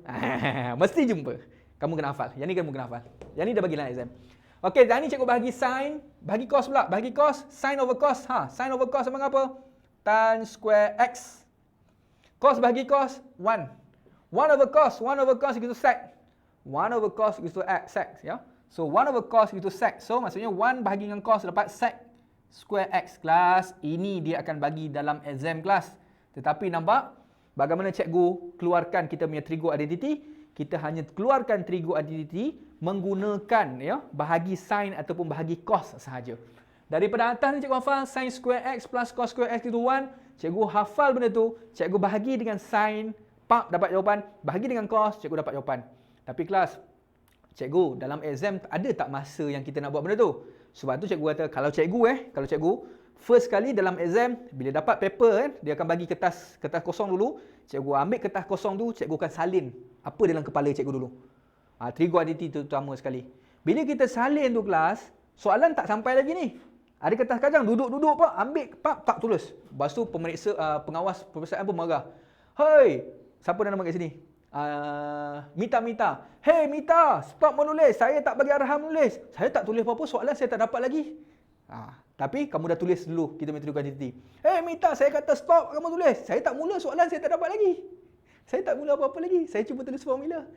[SPEAKER 1] Mesti jumpa. Kamu kena hafal. Yang ni kamu kena hafal. Yang ni dah bagi dalam exam. Okey, dan ni cikgu bahagi sin, bahagi cos pula. Bahagi cos, sin over cos. Sin over cos sama apa? Tan square x. Cos bahagi cos, 1. 1 over cos equal to sec. 1 over cos equal to sec. Ya? So, 1 over cos equal to sec. So, maksudnya 1 bahagi dengan cos dapat sec square x. Kelas, ini dia akan bagi dalam exam kelas. Tetapi nampak bagaimana cikgu keluarkan kita punya trigo identity. Kita hanya keluarkan trigo identity menggunakan bahagi sin ataupun bahagi cos sahaja. Daripada atas ni cikgu hafal sin square x plus cos square x itu 1. Cikgu hafal benda tu, cikgu bahagi dengan sin, pak dapat jawapan, bahagi dengan cos, cikgu dapat jawapan. Tapi kelas, cikgu dalam exam ada tak masa yang kita nak buat benda tu? Sebab tu cikgu kata kalau cikgu first kali dalam exam bila dapat paper dia akan bagi kertas kosong dulu, cikgu ambil kertas kosong tu, cikgu akan salin apa dalam kepala cikgu dulu. Trigo identity itu utama sekali. Bila kita salin tu kelas, soalan tak sampai lagi ni. Ada kertas kajang, duduk pak, ambil tak tulis. Lepas tu pengawas peperiksaan pun marah. Hei, siapa dah nama kat sini? Mita. Hey Mita, stop menulis. Saya tak bagi arahan menulis. Saya tak tulis apa-apa, soalan saya tak dapat lagi. Tapi kamu dah tulis dulu kita punya trigo identity. Hey Mita, saya kata stop, kamu tulis. Saya tak mula, soalan saya tak dapat lagi. Saya tak mula apa-apa lagi. Saya cuba tulis formula.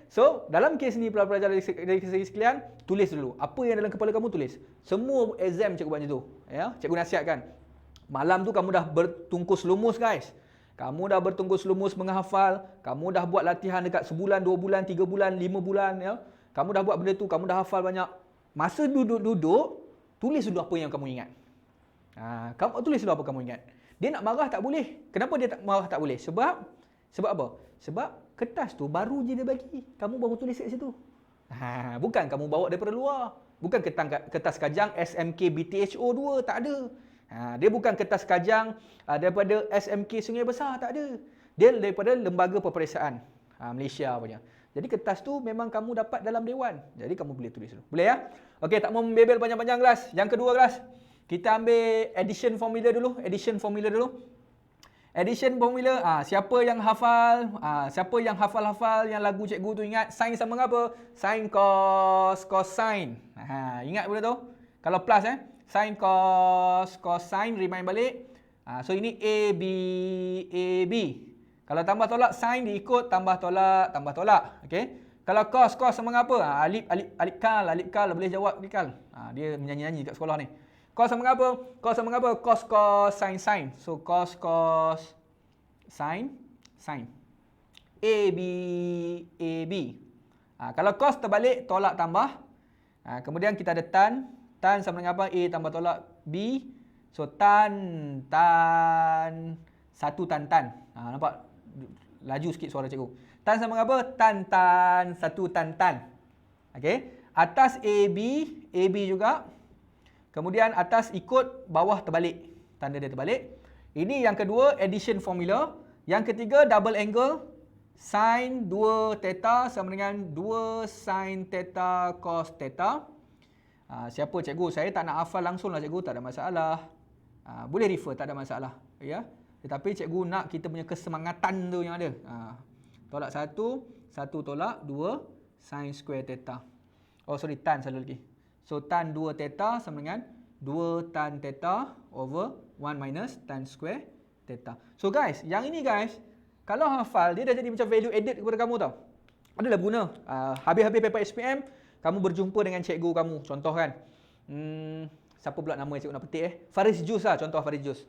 [SPEAKER 1] So, dalam kes ni pelajar dari segi sekalian, tulis dulu. Apa yang dalam kepala kamu tulis. Semua exam cikgu buat macam tu. Cikgu nasihatkan. Malam tu kamu dah bertungkus lumus guys. Kamu dah bertungkus lumus menghafal. Kamu dah buat latihan dekat sebulan, 2 bulan, 3 bulan, 5 bulan. Kamu dah buat benda tu, kamu dah hafal banyak. Masa duduk, tulis dulu apa yang kamu ingat. Kamu tulis dulu apa kamu ingat. Dia nak marah tak boleh. Kenapa dia tak marah tak boleh? Sebab apa? Sebab kertas tu baru je dia bagi. Kamu baru tulis kat situ. Bukan kamu bawa daripada luar. Bukan kertas kajang SMK BTHO 2. Tak ada. Dia bukan kertas kajang daripada SMK Sungai Besar. Tak ada. Dia daripada Lembaga Peperiksaan Malaysia punya. Jadi kertas tu memang kamu dapat dalam dewan. Jadi kamu boleh tulis dulu. Boleh ya? Okey, tak mau membebel panjang-panjang kelas. Yang kedua kelas. Kita ambil addition formula dulu. Addition formula, siapa yang hafal, siapa yang hafal yang lagu cikgu tu ingat, sin sama dengan apa? Sin cos, cosine. Ingat benda tu? Kalau plus sin cos, cosine, remind balik. So ini A, B. Kalau tambah tolak, sin diikut, tambah tolak. Okey. Kalau cos sama dengan apa? Alip kal, boleh jawab kal. Dia menyanyi-nyanyi kat sekolah ni. Cos sama dengan apa? Cos, sin. So, cos, sin. A, B. Kalau cos terbalik, tolak tambah. Kemudian kita ada tan. Tan sama dengan apa? A tambah tolak B. So, tan. Satu tan. Nampak? Laju sikit suara cikgu. Tan sama dengan apa? Tan. Satu tan. Okey. Atas AB juga. Kemudian atas ikut, bawah terbalik. Tanda dia terbalik. Ini yang kedua, addition formula. Yang ketiga, double angle. Sin 2 theta sama dengan 2 sin theta cos theta. Siapa cikgu? Saya tak nak hafal langsung lah cikgu. Tak ada masalah. Boleh refer, tak ada masalah. Ya. Tetapi cikgu nak kita punya kesemangatan tu yang ada. Tolak 1 tolak 2 sin square theta. Tan selalu lagi. So, tan 2 theta sama dengan 2 tan theta over 1 minus tan square theta. So, guys, yang ini guys, kalau hafal, dia dah jadi macam value added kepada kamu tau. Adalah guna. Habis-habis paper SPM, kamu berjumpa dengan cikgu kamu. Contoh kan. Siapa pula nama cikgu nak petik Faris Jus lah. Contoh Faris Jus.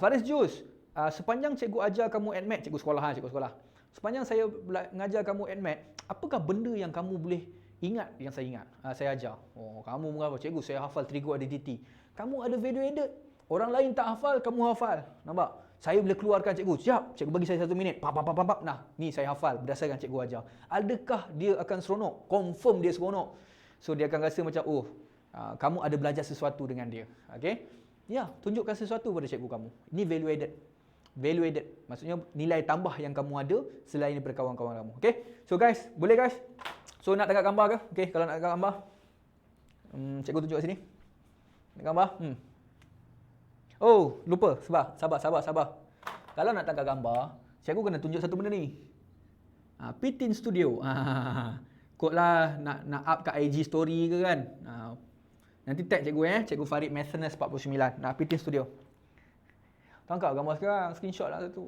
[SPEAKER 1] Faris Jus, sepanjang cikgu ajar kamu admat, cikgu sekolah, cikgu sekolah. Sepanjang saya mengajar kamu admat, apakah benda yang kamu boleh ingat yang saya ingat? Saya ajar. Oh, kamu mengapa? Cikgu, saya hafal trigo identity. Kamu ada value added. Orang lain tak hafal, kamu hafal. Nampak? Saya boleh keluarkan cikgu. Siap, cikgu bagi saya 1 minit. Pap. Nah, ni saya hafal berdasarkan cikgu ajar. Adakah dia akan seronok? Confirm dia seronok. So, dia akan rasa macam, oh, kamu ada belajar sesuatu dengan dia. Okay? Ya, tunjukkan sesuatu pada cikgu kamu. Ini value added. Value added. Maksudnya nilai tambah yang kamu ada selain daripada kawan-kawan kamu. Okay? So guys, boleh guys? So nak tengok gambar ke? Okay, kalau nak tengok gambar. Cikgu tunjuk kat sini. Tengok gambar. Oh, lupa. Sabar. Kalau nak tengok gambar, cikgu kena tunjuk satu benda ni. Pitin Studio. Kod lah nak up kat IG story ke kan? Nanti tag cikgu Cikgu Farid Methanes 49. Pitin Studio. Tangkap gambar sekarang, screenshot lah satu.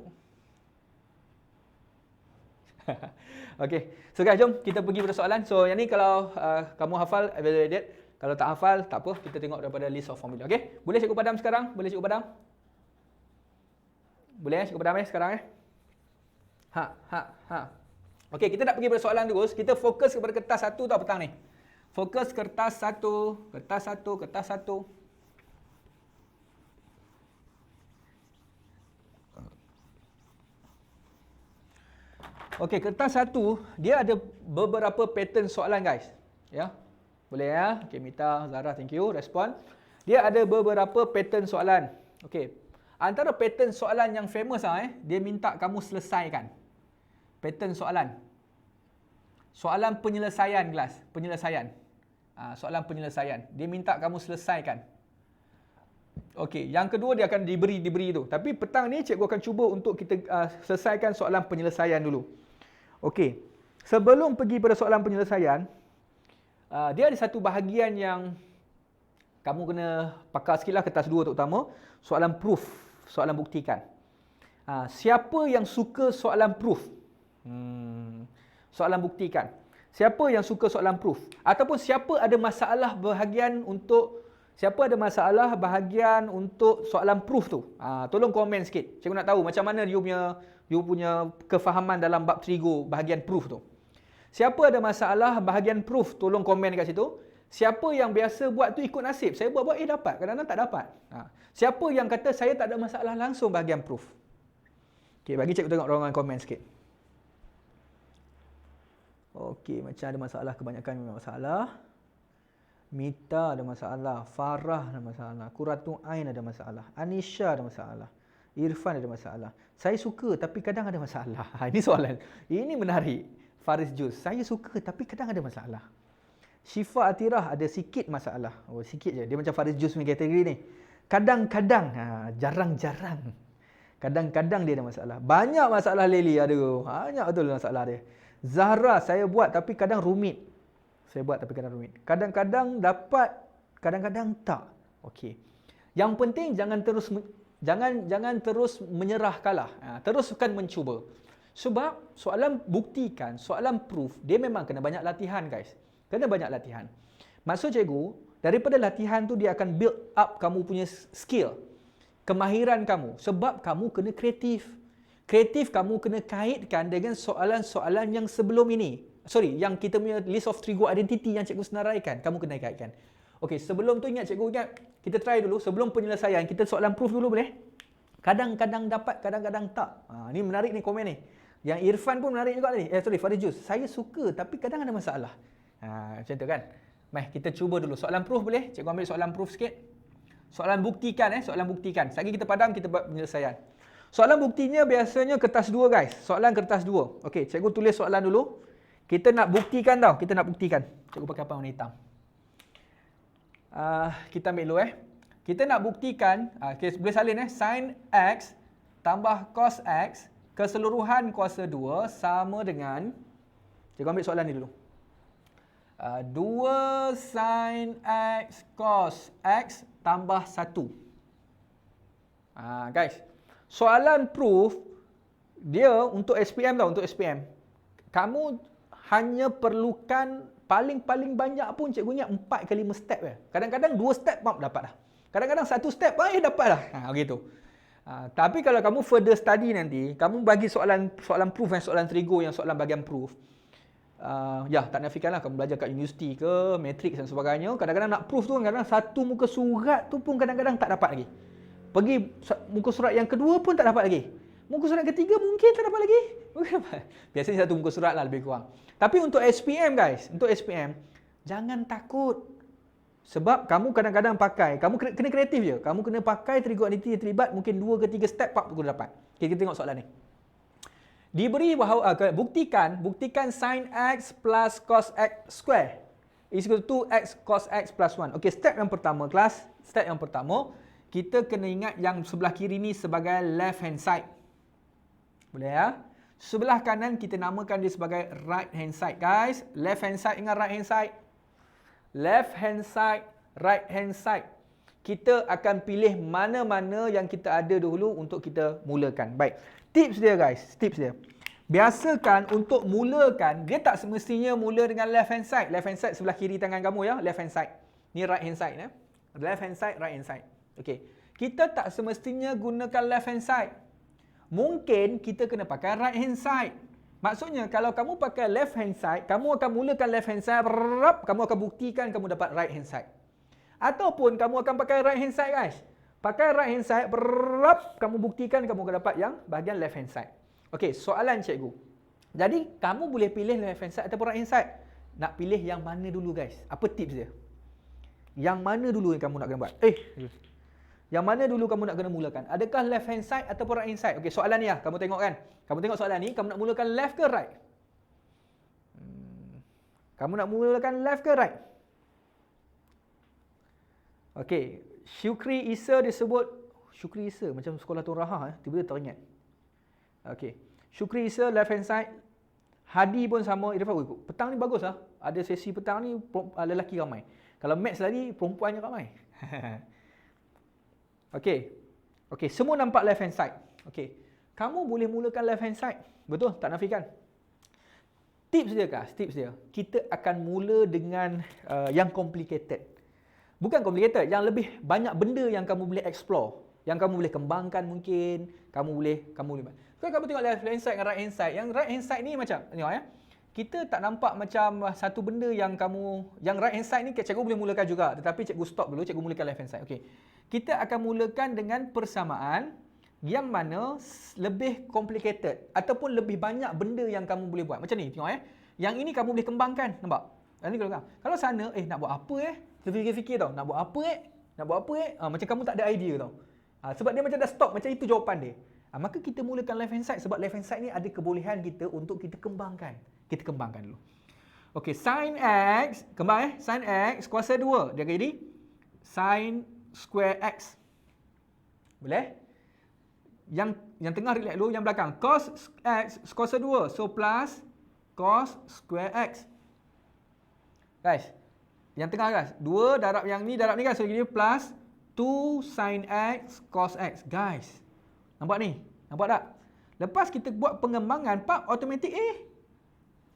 [SPEAKER 1] Okay, so guys, jom kita pergi pada soalan. So yang ni kalau kamu hafal, evaluated. Kalau tak hafal, tak apa, kita tengok daripada list of formula. Okay, boleh cikgu padam sekarang? Boleh cikgu padam? Boleh cikgu padam sekarang Okay, kita nak pergi pada soalan terus. Kita fokus kepada kertas 1 tau petang ni. Fokus kertas 1. Okey, kertas 1 dia ada beberapa pattern soalan guys. Ya. Boleh ya? Okey, Mita, Zara, thank you respon. Dia ada beberapa pattern soalan. Okey. Antara pattern soalan yang famous dia minta kamu selesaikan. Pattern soalan. Soalan penyelesaian kelas, penyelesaian. Soalan penyelesaian. Dia minta kamu selesaikan. Okey, yang kedua dia akan diberi tu. Tapi petang ni cikgu akan cuba untuk kita selesaikan soalan penyelesaian dulu. Okey. Sebelum pergi pada soalan penyelesaian, dia ada satu bahagian yang kamu kena pakar sikitlah, kertas 2 terutama, soalan proof, soalan buktikan. Siapa yang suka soalan proof? Soalan buktikan. Siapa yang suka soalan proof? Ataupun siapa ada masalah bahagian untuk soalan proof tu? Tolong komen sikit. Cikgu nak tahu macam mana you punya kefahaman dalam bab trigo bahagian proof tu. Siapa ada masalah bahagian proof, tolong komen kat situ. Siapa yang biasa buat tu ikut nasib. Saya buat dapat, kadang-kadang tak dapat. Siapa yang kata saya tak ada masalah langsung bahagian proof? Okey, bagi cikgu tengok ruangan komen sikit. Okey, macam ada masalah, kebanyakan memang masalah. Mita ada masalah, Farah ada masalah, Qurratu Ain ada masalah, Anisha ada masalah, Irfan ada masalah. Saya suka tapi kadang ada masalah. Ini soalan. Ini menarik. Faris Juz, saya suka tapi kadang ada masalah. Syifa Atirah ada sikit masalah. Oh, sikit je. Dia macam Faris Juz punya kategori ni. Kadang-kadang, jarang-jarang. Kadang-kadang dia ada masalah. Banyak masalah Leli, aduh. Banyak betul masalah dia. Zahra, saya buat tapi kadang rumit. Kadang-kadang dapat, kadang-kadang tak. Okey. Yang penting jangan terus menyerah kalah. Teruskan mencuba. Sebab soalan buktikan, soalan proof, dia memang kena banyak latihan guys. Kena banyak latihan. Maksud cikgu, daripada latihan tu dia akan build up kamu punya skill. Kemahiran kamu. Sebab kamu kena kreatif. Kreatif kamu kena kaitkan dengan soalan-soalan yang sebelum ini. Yang kita punya list of trigo identity yang cikgu senaraikan. Kamu kena kaitkan. Okey, sebelum tu ingat, kita try dulu. Sebelum penyelesaian, kita soalan proof dulu boleh? Kadang-kadang dapat, kadang-kadang tak. Ni menarik ni komen ni. Yang Irfan pun menarik juga ni. Farid Juz. Saya suka tapi kadang ada masalah. Macam tu kan. Mari kita cuba dulu. Soalan proof boleh? Cikgu ambil soalan proof sikit. Soalan buktikan soalan buktikan. Lagi kita padam, kita buat penyelesaian. Soalan buktinya biasanya kertas 2 guys. Soalan kertas 2. Okey, cikgu tulis soalan dulu. Kita nak buktikan tau. Kita nak buktikan. Cikgu pakai apa warna hitam. Kita ambil dulu Kita nak buktikan, boleh salin sin X tambah cos X keseluruhan kuasa 2 sama dengan, cikgu ambil soalan ni dulu. 2 sin X cos X tambah 1. Guys, soalan proof, dia untuk SPM tau, untuk SPM. Kamu hanya perlukan paling banyak pun cikgu ingat 4 ke 5 step. Kadang-kadang 2 step dapat dah. Kadang-kadang 1 step dapat dah. Begitu. Tapi kalau kamu further study nanti, kamu bagi soalan proof dan soalan trigo yang soalan bahagian proof. Tak nafikanlah kamu belajar kat universiti ke, matrix dan sebagainya. Kadang-kadang nak proof tu kadang-kadang satu muka surat tu pun kadang-kadang tak dapat lagi. Pergi muka surat yang kedua pun tak dapat lagi. Muka surat ketiga mungkin tak dapat lagi. Biasanya satu muka surat lah lebih kurang. Tapi untuk SPM guys, untuk SPM, jangan takut. Sebab kamu kadang-kadang pakai, kamu kena kreatif je. Kamu kena pakai trigonometri yang terlibat mungkin 2 ke 3 step, pak pun dapat. Okay, kita tengok soalan ni. Diberi bahawa, buktikan sin x plus cos x square is equal to x cos x plus 1. Okey, step yang pertama kelas, kita kena ingat yang sebelah kiri ni sebagai left hand side. Boleh ya? Sebelah kanan kita namakan dia sebagai right hand side guys. Left hand side dengan right hand side. Left hand side, right hand side. Kita akan pilih mana-mana yang kita ada dulu untuk kita mulakan. Baik, tips dia guys, tips dia. Biasakan untuk mulakan, dia tak semestinya mula dengan left hand side. Left hand side sebelah kiri tangan kamu ya, left hand side. Ni right hand side ya. Left hand side, right hand side. Okey. Kita tak semestinya gunakan left hand side. Mungkin kita kena pakai right hand side. Maksudnya kalau kamu pakai left hand side, kamu akan mulakan left hand side, kamu akan buktikan kamu dapat right hand side. Ataupun kamu akan pakai right hand side guys. Pakai right hand side, kamu buktikan kamu akan dapat yang bahagian left hand side. Okey, soalan cikgu. Jadi kamu boleh pilih left hand side ataupun right hand side. Nak pilih yang mana dulu guys? Apa tips dia? Yang mana dulu yang kamu nak kena buat? Yang mana dulu kamu nak kena mulakan? Adakah left hand side ataupun right hand side? Okey, soalan ni lah. Kamu tengok kan? Kamu tengok soalan ni, kamu nak mulakan left ke right? Kamu nak mulakan left ke right? Okey, Syukri Isa disebut Syukri Isa macam sekolah Tun Raha tiba-tiba teringat. Okey. Syukri Isa left hand side. Hadi pun sama. Petang ni bagus lah. Ada sesi petang ni lelaki ramai. Kalau maths lagi perempuannya ramai. Okey, semua nampak left hand side. Okey. Kamu boleh mulakan left hand side. Betul? Tak nafikan. Tips dia guys, tips dia. Kita akan mula dengan yang complicated. Bukan complicated, yang lebih banyak benda yang kamu boleh explore. Yang kamu boleh kembangkan mungkin, kamu boleh. Kalau kamu tengok left hand side dengan right hand side, yang right hand side ni macam, tengok ya. Kita tak nampak macam satu benda yang right hand side ni cikgu boleh mulakan juga. Tetapi cikgu stop dulu, cikgu mulakan left hand side. Okey. Kita akan mulakan dengan persamaan yang mana lebih complicated ataupun lebih banyak benda yang kamu boleh buat. Macam ni, tengok ya. Yang ini kamu boleh kembangkan, nampak? Kalau sana, nak buat apa Fikir-fikir tau, nak buat apa macam kamu tak ada idea tau. Sebab dia macam dah stop, macam itu jawapan dia. Maka kita mulakan left hand side sebab left hand side ni ada kebolehan kita untuk kita kembangkan. Kita kembangkan dulu. Okey, sin x, kembang sin x kuasa 2. Dia jadi sin square x. Boleh? Yang tengah relax dulu, yang belakang cos x kuasa 2. So plus cos square x. Guys, yang tengah guys, 2 darab yang ni darab ni guys, so jadi plus 2 sin x cos x. Guys, nampak ni? Nampak tak? Lepas kita buat pengembangan, pak automatik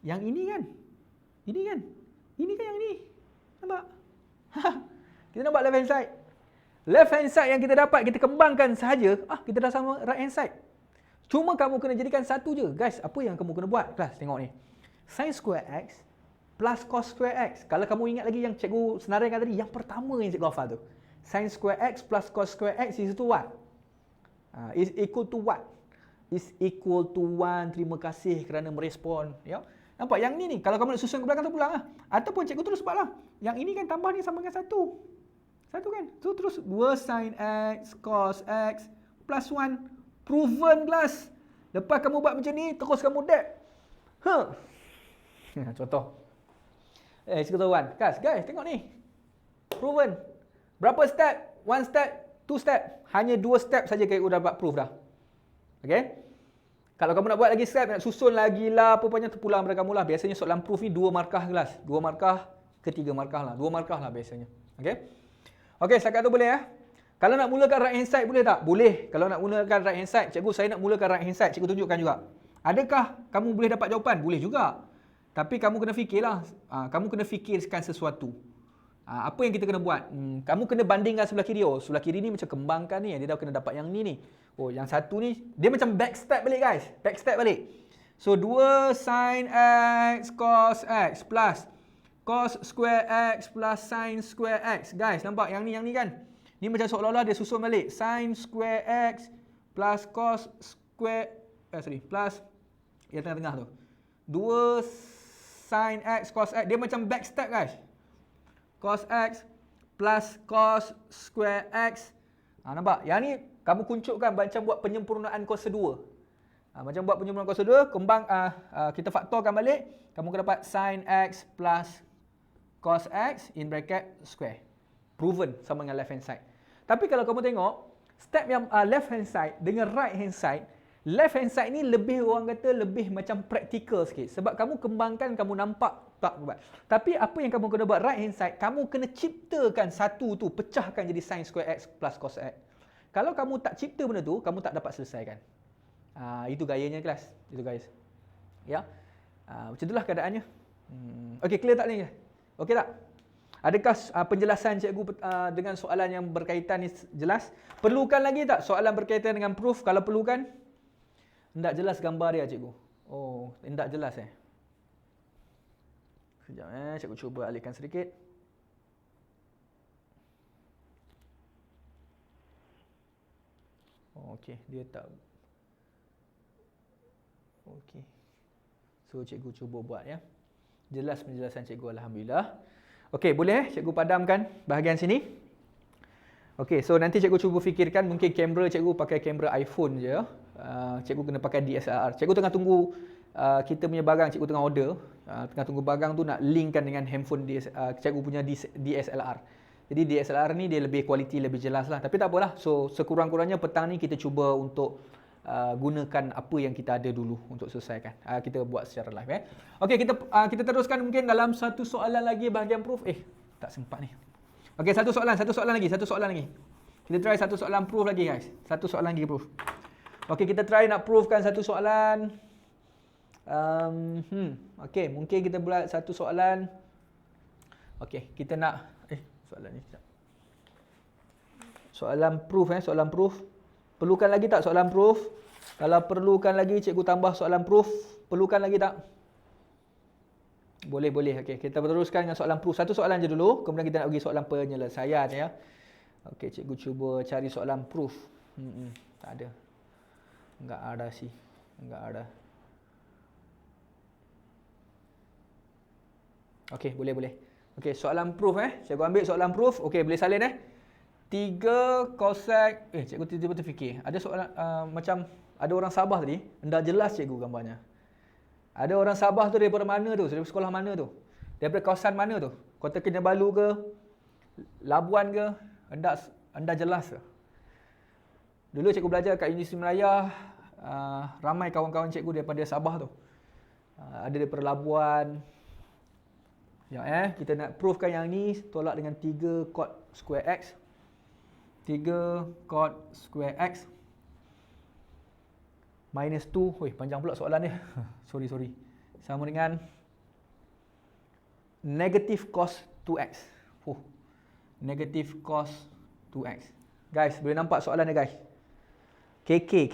[SPEAKER 1] yang ini kan? Ini kan? Ini kan yang ni? Nampak? Kita nampak left hand side. Left hand side yang kita dapat, kita kembangkan sahaja, kita dah sama right hand side. Cuma kamu kena jadikan satu je. Guys, apa yang kamu kena buat? Kelas, tengok ni. Sin square x plus cos square x. Kalau kamu ingat lagi yang cikgu senaraikan tadi, yang pertama yang cikgu hafal tu. Sin square x plus cos square x is equal to what? Is equal to what? Is equal to 1. Terima kasih kerana merespon. Ya? Nampak yang ni kalau kamu nak susun ke belakang tu pulang lah. Ataupun cikgu terus buatlah. Yang ini kan tambah ni sama dengan 1. 1 kan? So terus 2 sin x cos x plus 1. Proven kelas. Lepas kamu buat macam ni, terus kamu dab. Contoh. Kawan. Guys, tengok ni. Proven. Berapa step? 1 step, 2 step. Hanya 2 step saja kita dapat proof dah. Okey? Kalau kamu nak buat lagi step, nak susun lagi lah, apa-apanya terpulang pada kamu lah. Biasanya soalan proof ni 2 markah kelas. 2 markah ke 3 markah lah. 2 markah lah biasanya. Okey? Okey, setakat tu boleh ya? Kalau nak mulakan right hand side boleh tak? Boleh. Kalau nak mulakan right hand side, cikgu saya nak mulakan right hand side, cikgu tunjukkan juga. Adakah kamu boleh dapat jawapan? Boleh juga. Tapi kamu kena fikirlah. Kamu kena fikirkan sesuatu. Apa yang kita kena buat? Kamu kena bandingkan sebelah kiri. Oh, sebelah kiri ni macam kembangkan ni. Dia dah kena dapat yang ni. Oh, yang satu ni, dia macam backstep balik guys. Backstep balik. So, 2 sin X cos X plus cos square X plus sin square X. Guys, nampak yang ni kan? Ni macam seolah-olah dia susun balik. Sin square X plus cos square, plus yang tengah-tengah tu. 2 sin X cos X. Dia macam backstep guys. Cos X plus cos square X. Nampak? Yang ni kamu kuncukkan macam buat penyempurnaan kuasa 2. Macam buat penyempurnaan kuasa 2, kembang kita faktorkan balik, kamu akan dapat sin X plus cos X in bracket square. Proven sama dengan left hand side. Tapi kalau kamu tengok, step yang left hand side dengan right hand side, left hand side ni lebih, orang kata lebih macam practical sikit. Sebab kamu kembangkan, kamu nampak tak buat. Tapi apa yang kamu kena buat right hand side, kamu kena ciptakan satu tu, pecahkan jadi sin square X plus cos X. Kalau kamu tak cipta benda tu, kamu tak dapat selesaikan. Itu gayanya kelas. Itu guys. Ya. Macam itulah keadaannya. Okey, clear tak ni? Okey tak? Adakah penjelasan cikgu dengan soalan yang berkaitan ni jelas? Perlukan lagi tak soalan berkaitan dengan proof? Kalau perlukan, tidak jelas gambar dia cikgu. Oh, tidak jelas Sekejap cikgu cuba alihkan sedikit. Okey, dia tak. Okey. So cikgu cuba buat ya. Jelas penjelasan cikgu, alhamdulillah. Okey, boleh cikgu padamkan bahagian sini. Okey, so nanti cikgu cuba fikirkan mungkin kamera cikgu pakai kamera iPhone je. Cikgu kena pakai DSLR. Cikgu tengah tunggu kita punya barang, cikgu tengah order. Tengah tunggu barang tu nak linkkan dengan handphone cikgu punya DSLR. Jadi DSLR ni dia lebih kualiti, lebih jelas lah. Tapi tak apalah. So sekurang-kurangnya petang ni kita cuba untuk gunakan apa yang kita ada dulu untuk selesaikan. Kita buat secara live Okey, kita teruskan mungkin dalam satu soalan lagi bahagian proof. Tak sempat ni. Okey, satu soalan lagi. Kita try satu soalan proof lagi guys. Satu soalan lagi proof. Okey, kita try nak proofkan satu soalan. Okey, mungkin kita buat satu soalan. Okey, kita nak soalan ni sekejap. Soalan proof soalan proof. Perlukan lagi tak soalan proof? Kalau perlukan lagi cikgu tambah soalan proof. Perlukan lagi tak? Boleh. Okey, kita teruskan dengan soalan proof. Satu soalan je dulu, kemudian kita nak pergi soalan penyelesaian ya. Okey, cikgu cuba cari soalan proof. Tak ada. Enggak ada sih. Enggak ada. Okey, boleh. Okey, soalan proof Cikgu ambil soalan proof. Okey, boleh salin 3 cosec. Cikgu tiba-tiba terfikir. Ada soalan macam ada orang Sabah tadi, hendak jelas cikgu gambarnya. Ada orang Sabah tu daripada mana tu? Daripada sekolah mana tu? Daripada kawasan mana tu? Kota Kinabalu ke? Labuan ke? Hendak jelas ke? Dulu cikgu belajar kat Universiti Melaya, ramai kawan-kawan cikgu daripada Sabah tu. Ada daripada Labuan. Ya, kita nak proofkan yang ni tolak dengan 3 cot square X. 3 cot square X minus 2. Panjang pula soalan dia. Sorry. Sama dengan negative cos 2X. Negative cos 2X. Guys, boleh nampak soalan dia guys? KK.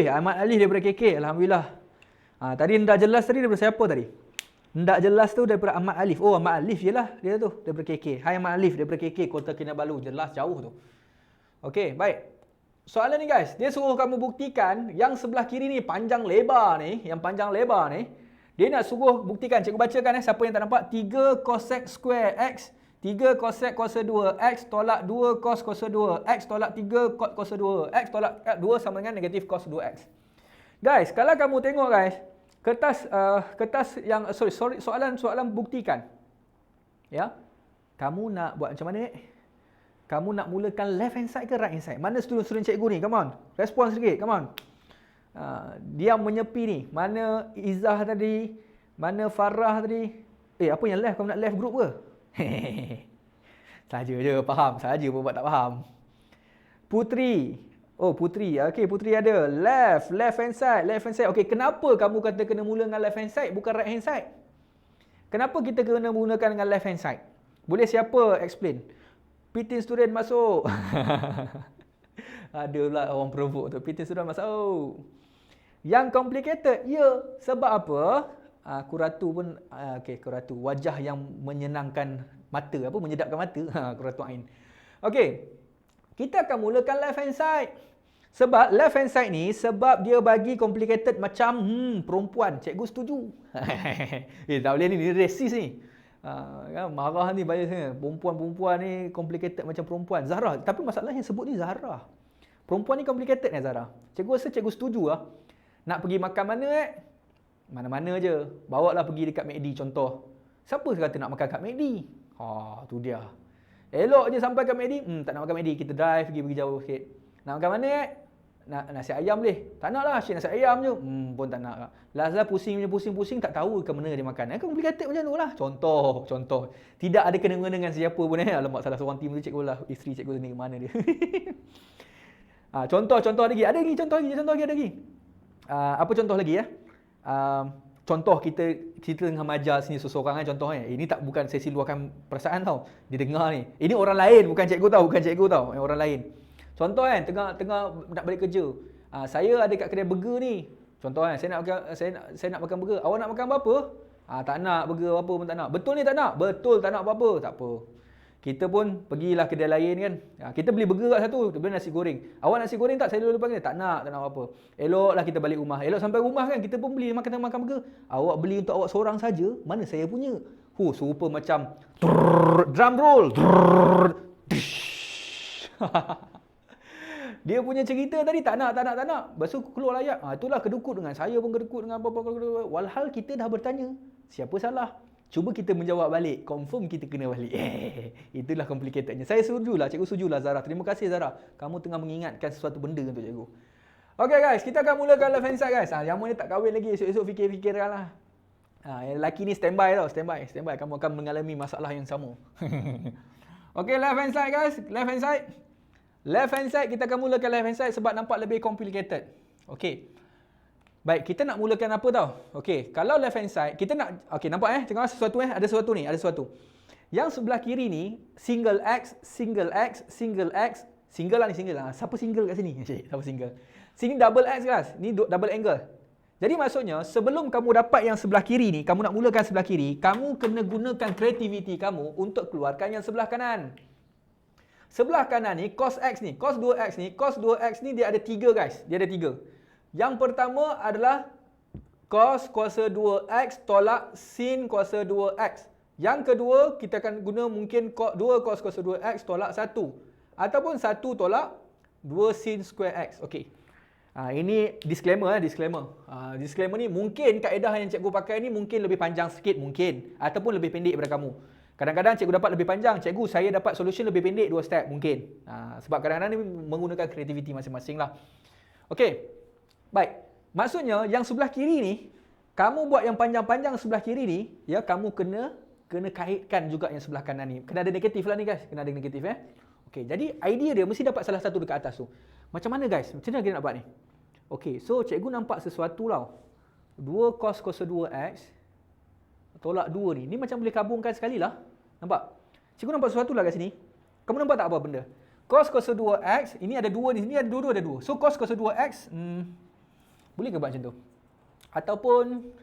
[SPEAKER 1] Ahmad Alif daripada KK. Alhamdulillah. Tadi hendak jelas tadi daripada siapa tadi? Hendak jelas tu daripada Ahmad Alif. Oh, Ahmad Alif je lah dia tu, daripada KK. Hai Ahmad Alif daripada KK, Kota Kinabalu. Jelas jauh tu. Okey, baik. Soalan ni guys, dia suruh kamu buktikan yang sebelah kiri ni panjang lebar ni, dia nak suruh buktikan. Cikgu bacakan siapa yang tak nampak. 3 cosec square X, 3 cosec kuasa 2 X tolak 2 cos kuasa 2 X tolak 3 cot kuasa 2 X tolak 2 sama dengan negatif cos 2X. Guys, kalau kamu tengok guys, kertas yang soalan buktikan. Ya. Kamu nak buat macam mana Kamu nak mulakan left hand side ke right hand side? Mana student cikgu ni? Come on. Respon sikit. Come on. Dia menyepi ni. Mana Izzah tadi? Mana Farah tadi? Apa yang left? Kamu nak left group ke? Saja je faham. Saja pun buat tak faham. Putri. Putri. Okey, Putri ada. Left hand side. Okey, kenapa kamu kata kena mula dengan left hand side bukan right hand side? Kenapa kita kena mulakan dengan left hand side? Boleh siapa explain? P10 student masuk. Ada pula orang provoke tu. P10 student masuk. Yang complicated, ya. Sebab apa? Kuratu pun, okey, kuratu. Wajah yang menyenangkan mata, apa? Menyedapkan mata. Kuratu Ain. Okey. Kita akan mulakan left hand side. Sebab left hand side ni, sebab dia bagi complicated macam perempuan. Cikgu setuju. Tak boleh ni resis ni. Kan, marah ni banyak sangat. Perempuan-perempuan ni complicated macam perempuan. Zahra. Tapi masalahnya sebut ni Zahra. Perempuan ni complicated ni Zahra. Cikgu rasa cikgu setuju lah. Nak pergi makan mana Mana-mana je. Bawa lah pergi dekat McD contoh. Siapa kata nak makan kat McD? Tu dia. Elok je sampai kat McD. Tak nak makan McD. Kita drive pergi jauh sikit. Nak makan mana nasi ayam boleh? Tak nak lah. Asyik nasi ayam je. Pun tak nak. Last-last pusing tak tahu ke mana dia makan. Complicated macam tu lah. Contoh. Tidak ada kena-mengena dengan siapa pun. Alamak, salah seorang tim tu cikgu lah. Isteri cikgu ni mana dia. Contoh lagi. Ada lagi contoh lagi. Apa contoh lagi ya? Contoh kita tengah mengajar sini seseorang kan contoh ini bukan sesi luahkan perasaan tau. Dia dengar ni. Ini orang lain bukan cikgu tau, orang lain. Contoh kan tengah nak balik kerja. Saya ada kat kedai burger ni. Contoh kan saya nak makan burger. Awak nak makan apa? Tak nak burger apa pun tak nak. Betul ni tak nak? Betul tak nak apa-apa. Tak apa. Kita pun pergilah kedai lain kan. Kita beli burger kat satu, kita beli nasi goreng. Awak nasi goreng tak? Saya dulu panggil. Tak nak apa-apa. Eloklah kita balik rumah. Elok sampai rumah kan, kita pun beli makan burger. Awak beli untuk awak seorang saja, mana saya punya? Serupa macam drum roll. Dia punya cerita tadi tak nak. Lepas tu keluar ayat. Itulah kedukut dengan saya pun kedukut dengan apa-apa. Walhal kita dah bertanya, siapa salah? Cuba kita menjawab balik. Confirm kita kena balik. Itulah complicatednya. Saya setujulah. Cikgu setujulah Zara. Terima kasih Zara. Kamu tengah mengingatkan sesuatu benda untuk cikgu. Okay guys. Kita akan mulakan left hand side guys. Yang mana tak kahwin lagi. Esok-esok fikir-fikirkan lah. Yang lelaki ni standby tau. Standby. Kamu akan mengalami masalah yang sama. Okay, left hand side guys. Left hand side. Kita akan mulakan left hand side sebab nampak lebih complicated. Okay. Baik, kita nak mulakan apa tau? Okey, kalau left hand side, kita nak nampak tengok sesuatu ada sesuatu ni, ada sesuatu. Yang sebelah kiri ni single X. Single lah. Siapa single kat sini? Siapa single? Sini double X guys. Ni double angle. Jadi maksudnya sebelum kamu dapat yang sebelah kiri ni, kamu nak mulakan sebelah kiri, kamu kena gunakan kreativiti kamu untuk keluarkan yang sebelah kanan. Sebelah kanan ni cos X ni, cos 2X ni dia ada 3 guys. Dia ada 3. Yang pertama adalah cos kuasa 2X tolak sin kuasa 2X. Yang kedua, kita akan guna mungkin 2 cos kuasa 2X tolak 1. Ataupun 1 tolak 2 sin square X. Okey. Ini disclaimer. Disclaimer ni mungkin kaedah yang cikgu pakai ni mungkin lebih panjang sikit mungkin. Ataupun lebih pendek daripada kamu. Kadang-kadang cikgu dapat lebih panjang. Cikgu, saya dapat solution lebih pendek 2 step mungkin. Sebab kadang-kadang ni menggunakan kreativiti masing-masing lah. Okey. Baik, maksudnya yang sebelah kiri ni, kamu buat yang panjang-panjang sebelah kiri ni, ya kamu kena kaitkan juga yang sebelah kanan ni. Kena ada negatif lah ni guys, kena ada negatif Okey, jadi idea dia mesti dapat salah satu dekat atas tu. Macam mana guys? Macam mana kita nak buat ni? Okey, so cikgu nampak sesuatu tau. 2 cos kuasa 2X tolak 2 ni. Ni macam boleh kabungkan sekali lah. Nampak? Cikgu nampak sesuatu lah kat sini. Kamu nampak tak apa benda? Cos kuasa 2X, ini ada 2 di sini, ada 2. So cos kuasa 2X, boleh ke buat macam tu? Ataupun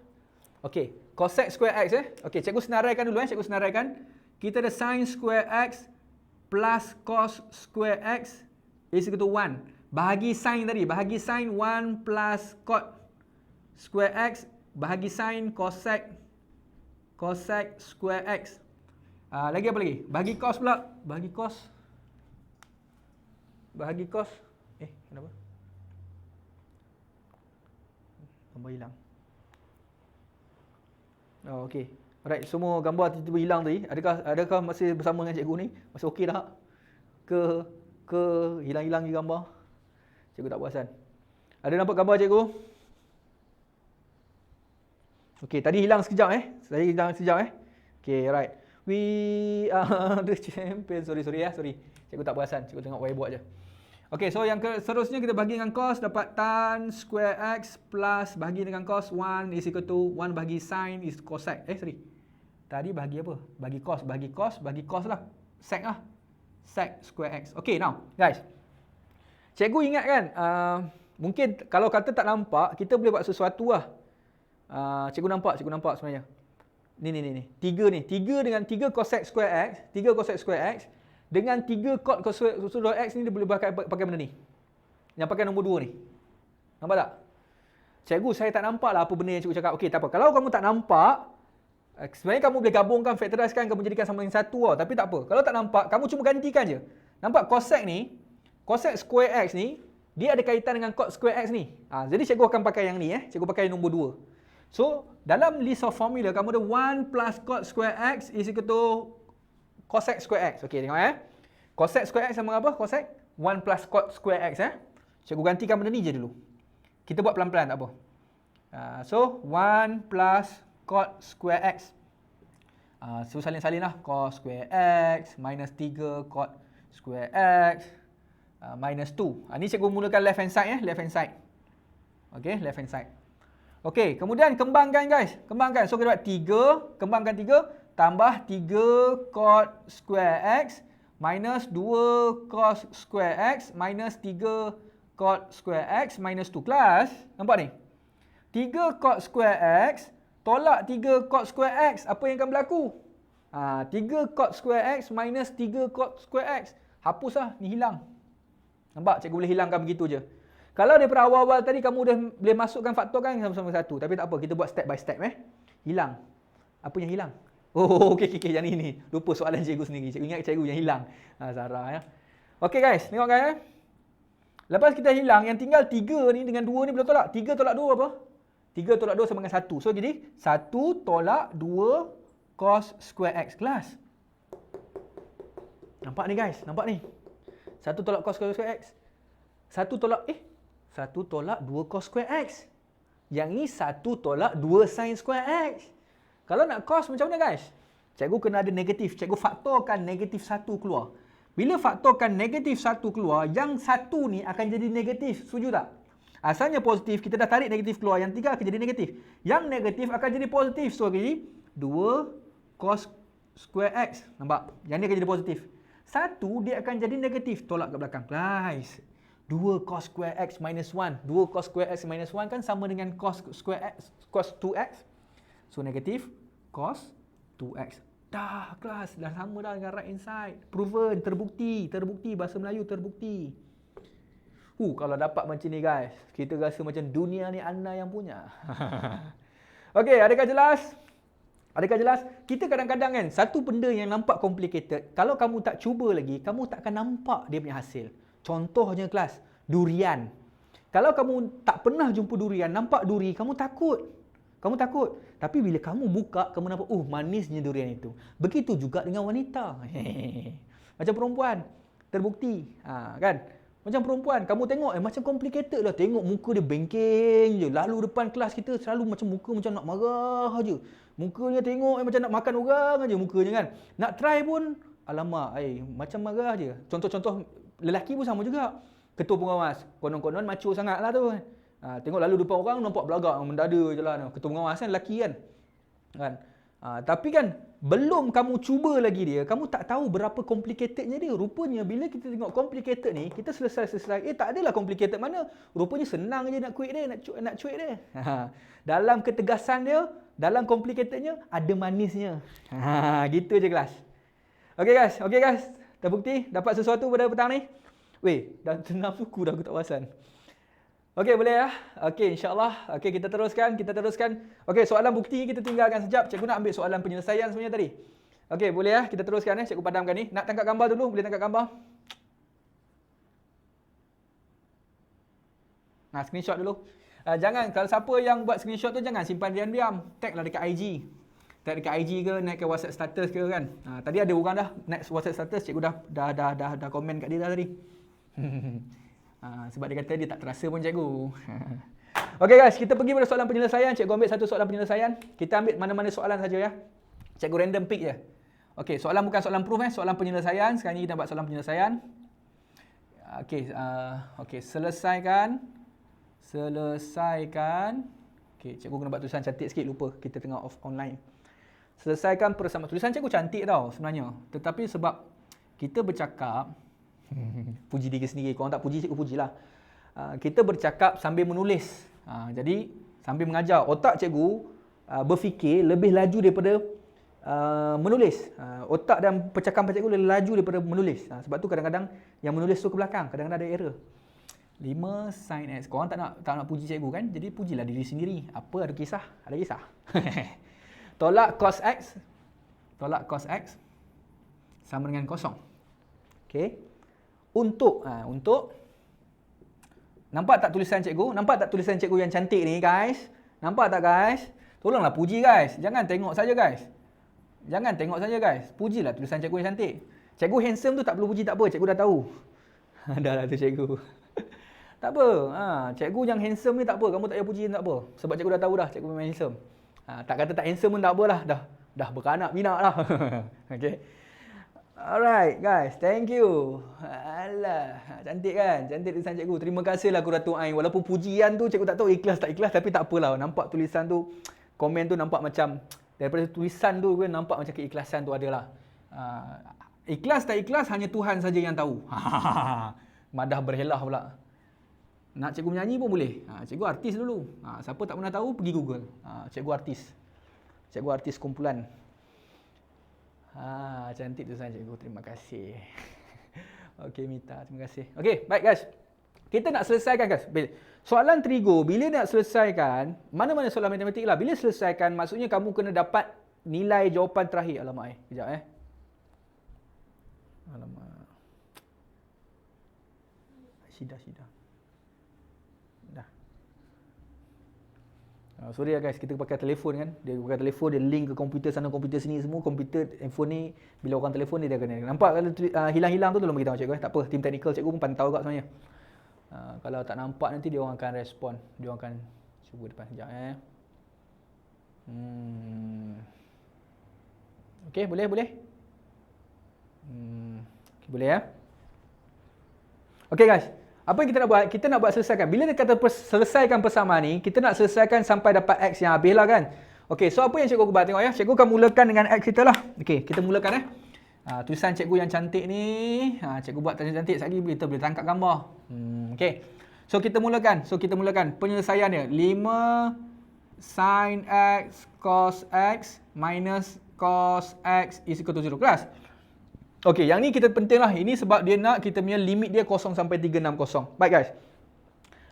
[SPEAKER 1] okey, cosec square x Okey, cikgu senaraikan dulu cikgu senaraikan. Kita ada sin square x plus cos square x is equal to 1. Bahagi sin tadi, bahagi sin 1 plus cot square x bahagi sin cosec square x. Lagi apa lagi? Bahagi cos pula. Bahagi cos. Kenapa? Gambar hilang. Okey. Alright, semua gambar tiba-tiba hilang tadi. Adakah masih bersama dengan cikgu ni? Masih okey tak? Ke hilang-hilang je gambar? Cikgu tak perasan. Ada nampak gambar cikgu? Okey, tadi hilang sekejap Okey, right. We are the champion. Sorry. Cikgu tak perasan. Cikgu tengok whiteboard je. Okey, so yang seterusnya kita bahagi dengan cos, dapat tan square x plus bahagi dengan cos 1 is equal to 1 bahagi sin is cosec. Tadi bagi apa? Bagi cos lah. Sec lah. Sec square x. Okay, now guys. Cikgu ingat kan, mungkin kalau kata tak nampak, kita boleh buat sesuatu lah. Cikgu nampak sebenarnya. Ni. 3 dengan 3 cosec square x dengan 3 cot square x ni dia boleh pakai benda ni. Yang pakai nombor 2 ni. Nampak tak? Cikgu, saya tak nampak lah apa benda yang cikgu cakap. Okey, tak apa. Kalau kamu tak nampak, sebenarnya kamu boleh gabungkan, factorizekan, kamu jadikan sama dengan 1 tau. Tapi tak apa. Kalau tak nampak, kamu cuma gantikan je. Nampak cosec ni, cosec square x ni, dia ada kaitan dengan cot square x ni. Jadi cikgu akan pakai yang ni. Cikgu pakai nombor 2. So, dalam list of formula, kamu ada 1 plus cot square x is equal to cosec square x. Okey, tengok Cosec square x sama apa? Cosec 1 plus cot square x. Cikgu gantikan benda ni je dulu. Kita buat pelan-pelan, tak apa. So, 1 plus cot square x. So, salin-salin lah. Cos square x minus 3 cot square x minus 2. Ni cikgu mulakan left hand side. Left hand side. Okey, left hand side. Okey, kemudian kembangkan guys. Kembangkan. So, kita dapat 3. Kembangkan 3. Tambah 3 cot square x minus 2 cos square x minus 3 cot square x minus 2. Kelas, nampak ni? 3 cot square x tolak 3 cot square x. Apa yang akan berlaku? 3 cot square x minus 3 cot square x. Hapus lah, ni hilang. Nampak? Cikgu boleh hilangkan begitu je. Kalau daripada awal-awal tadi kamu dah boleh masukkan faktor kan sama-sama satu. Tapi tak apa, kita buat step by step. Hilang. Apa yang hilang? Oh, okey, yang ni. Lupa soalan cikgu sendiri. Cikgu ingat cikgu yang hilang. Sarah. Okey guys, tengok guys. Lepas kita hilang, yang tinggal 3 ni dengan 2 ni boleh tolak. 3 tolak 2 apa? 3 tolak 2 sama dengan 1. So, jadi 1 tolak 2 cos square x. Kelas. Nampak ni guys? Nampak ni? 1 tolak cos square x. 1 tolak 2 cos square x. Yang ni 1 tolak 2 sin square x. Kalau nak cos macam mana guys? Cikgu kena ada negatif. Cikgu faktorkan negatif 1 keluar. Bila faktorkan negatif 1 keluar, yang 1 ni akan jadi negatif. Setuju tak? Asalnya positif, kita dah tarik negatif keluar. Yang 3 akan jadi negatif. Yang negatif akan jadi positif. So, jadi 2 cos square x. Nampak? Yang ni akan jadi positif. 1 dia akan jadi negatif. Tolak ke belakang. Guys, 2 cos square x minus 1. 2 cos square x minus 1 kan sama dengan cos square x, cos 2x. So, negatif cos 2x. Dah, kelas. Dah sama dah dengan right hand side. Proven. Terbukti. Bahasa Melayu terbukti. Kalau dapat macam ni guys, kita rasa macam dunia ni anda yang punya. Okey, adakah jelas? Kita kadang-kadang kan, satu benda yang nampak complicated, kalau kamu tak cuba lagi, kamu tak akan nampak dia punya hasil. Contohnya kelas, durian. Kalau kamu tak pernah jumpa durian, nampak duri, kamu takut. Tapi bila kamu buka, kamu nampak, manisnya durian itu. Begitu juga dengan wanita. Macam perempuan. Terbukti. Kan? Macam perempuan. Kamu tengok, macam complicated lah. Tengok muka dia bengkeng je. Lalu depan kelas kita, selalu macam muka macam nak marah je. Mukanya tengok, macam nak makan orang je mukanya kan. Nak try pun, alamak, macam marah je. Contoh-contoh, lelaki pun sama juga. Ketua pengawas. Konon-konon macho sangat lah tu. Tengok lalu depan orang nampak belagak mendada je lah. Ketua pengawas kan lelaki kan. Tapi kan belum kamu cuba lagi dia, kamu tak tahu berapa complicatednya dia. Rupanya bila kita tengok complicated ni, kita selesai. Tak adalah complicated mana. Rupanya senang je nak quick dia, nak cuik dia. Dalam ketegasan dia, dalam complicatednya ada manisnya. Gitu je kelas. Okey guys. Terbukti dapat sesuatu pada petang ni. Dah 6 suku dah aku tak perasan. Okey, boleh ya? Okey, insya-Allah. Okey, kita teruskan. Okey, soalan bukti kita tinggalkan sekejap. Cikgu nak ambil soalan penyelesaian sebenarnya tadi. Okey, boleh ya? Kita teruskan ya. Cikgu padamkan ni. Nak tangkap gambar dulu? Boleh tangkap gambar? Screenshot dulu. Jangan, kalau siapa yang buat screenshot tu jangan simpan diam-diam. Tag lah dekat IG. Tag dekat IG ke, naik ke WhatsApp status ke kan. Tadi ada orang dah naik WhatsApp status, cikgu dah komen kat dia dah tadi. Sebab dia kata dia tak terasa pun cikgu. Okey guys, kita pergi pada soalan penyelesaian. Cikgu ambil satu soalan penyelesaian. Kita ambil mana-mana soalan saja ya. Cikgu random pick je. Okey, soalan bukan soalan proof soalan penyelesaian. Sekarang ni kita buat soalan penyelesaian. Okey, selesaikan. Okey, cikgu kena buat tulisan cantik sikit, lupa. Kita tengah off online. Selesaikan persamaan. Tulisan cikgu cantik tau sebenarnya. Tetapi sebab kita bercakap, puji diri sendiri. Korang tak puji, cikgu pujilah. Kita bercakap sambil menulis. Jadi, sambil mengajar. Otak cikgu berfikir lebih laju daripada menulis. Otak dan percakapan cikgu lebih laju daripada menulis. Sebab tu kadang-kadang yang menulis tu ke belakang. Kadang-kadang ada error. 5 sin x. Korang tak nak puji cikgu kan? Jadi pujilah diri sendiri. Apa ada kisah? Ada kisah. Tolak cos x. Tolak cos x sama dengan kosong. Okey. Untuk nampak tak tulisan cikgu? Nampak tak tulisan cikgu yang cantik ni guys? Nampak tak guys? Tolonglah puji guys. Jangan tengok saja guys. Jangan tengok saja guys. Pujilah tulisan cikgu yang cantik. Cikgu handsome tu tak perlu puji tak apa. Cikgu dah tahu. Dah lah tu cikgu. Tak apa. Cikgu yang handsome ni tak apa. Kamu tak payah puji tak apa. Sebab cikgu dah tahu dah cikgu memang handsome. Tak kata tak handsome pun tak apalah. Dah beranak pinak dah. Okey. Alright guys, thank you. Alah, cantik kan? Cantik tulisan cikgu. Terima kasihlah Datuk Ain. Walaupun pujian tu cikgu tak tahu ikhlas tak ikhlas, tapi tak apalah. Nampak tulisan tu, komen tu nampak macam, daripada tulisan tu kan nampak macam keikhlasan tu adalah. Ikhlas tak ikhlas hanya Tuhan saja yang tahu. Madah berhelah pula. Nak cikgu menyanyi pun boleh. Cikgu artis dulu. Siapa tak pernah tahu, pergi Google. Cikgu artis. Cikgu artis kumpulan. Cantik tulisan cikgu. Terima kasih. Okey Mita, terima kasih. Okey, baik guys. Kita nak selesaikan guys. Soalan trigo, bila nak selesaikan, mana-mana soalan matematik lah. Bila selesaikan, maksudnya kamu kena dapat nilai jawapan terakhir. Alamak kejap Alamak. Syida. Dah. Sorry lah guys, kita pakai telefon kan. Dia pakai telefon, dia link ke komputer sana, komputer sini semua. Komputer, handphone ni, bila orang telefon dia kena. Nampak kalau hilang-hilang tu tolong beritahu cikgu. Tak apa, tim teknikal cikgu pun pantau kat sebenarnya. Kalau tak nampak nanti dia orang akan respon. Dia orang akan cuba depan sekejap Okey, boleh? Okay, boleh ya? Okey guys. Apa yang kita nak buat? Kita nak buat selesaikan. Bila dia kata selesaikan persamaan ni, kita nak selesaikan sampai dapat X yang habis lah kan. Okey, so apa yang cikgu buat? Tengok ya. Cikgu akan mulakan dengan X kita lah. Okey, kita mulakan tulisan cikgu yang cantik ni. Cikgu buat cantik-cantik. Sekali kita boleh tangkap gambar. Okey. So kita mulakan penyelesaian dia. 5 sin X cos X minus cos X is equal to 0. Kelas? Okey, yang ni kita penting lah. Ini sebab dia nak kita punya limit dia 0 sampai 360. Baik guys.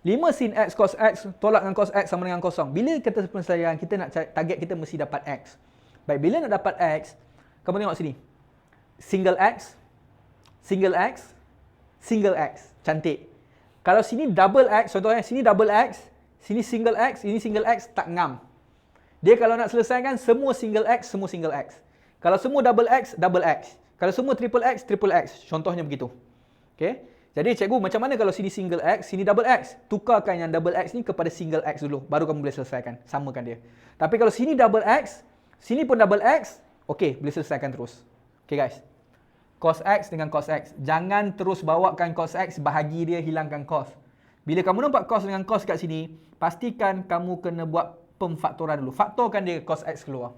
[SPEAKER 1] 5 sin X cos X tolak dengan cos X sama dengan 0. Bila kita penyelesaian, kita nak target kita mesti dapat X. Baik, bila nak dapat X, kamu tengok sini. Single X, single X, single X. Cantik. Kalau sini double X, contohnya sini double X, sini single X, ini single X, tak ngam. Dia kalau nak selesaikan semua single X, semua single X. Kalau semua double X, double X. Kalau semua triple X, triple X. Contohnya begitu. Okey. Jadi cikgu, macam mana kalau sini single X, sini double X? Tukarkan yang double X ni kepada single X dulu. Baru kamu boleh selesaikan. Samakan dia. Tapi kalau sini double X, sini pun double X, okey, boleh selesaikan terus. Okey guys. Cos X dengan cos X. Jangan terus bawakan cos X, bahagi dia, hilangkan cos. Bila kamu nampak cos dengan cos kat sini, pastikan kamu kena buat pemfaktoran dulu. Faktorkan dia cos X keluar.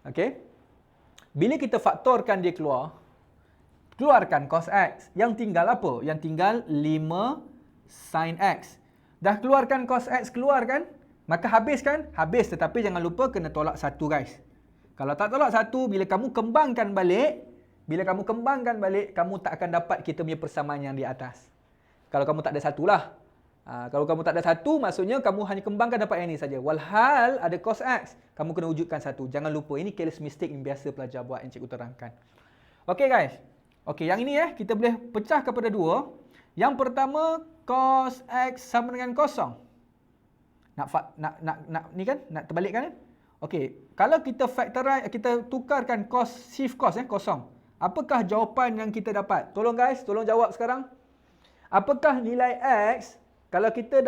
[SPEAKER 1] Okey. Bila kita faktorkan dia keluar, keluarkan cos X. Yang tinggal apa? Yang tinggal 5 sin X. Dah keluarkan cos X, keluar kan? Maka habis kan? Habis, tetapi jangan lupa kena tolak 1 guys. Kalau tak tolak 1, bila kamu kembangkan balik, kamu tak akan dapat kita punya persamaan yang di atas. Kalau kamu tak ada 1 lah. Kalau kamu tak ada 1, maksudnya kamu hanya kembangkan dapat yang ini saja. Walhal ada cos X, kamu kena wujudkan 1. Jangan lupa, ini careless mistake yang biasa pelajar buat yang cikgu terangkan. Okey guys. Okey, yang ini kita boleh pecah kepada 2. Yang pertama, cos X sama dengan kosong. Nak ni kan? Nak terbalikkan kan? Okey, kalau kita factorize, kita tukarkan cos, shift cos kosong. Apakah jawapan yang kita dapat? Tolong guys, tolong jawab sekarang. Apakah nilai X kalau kita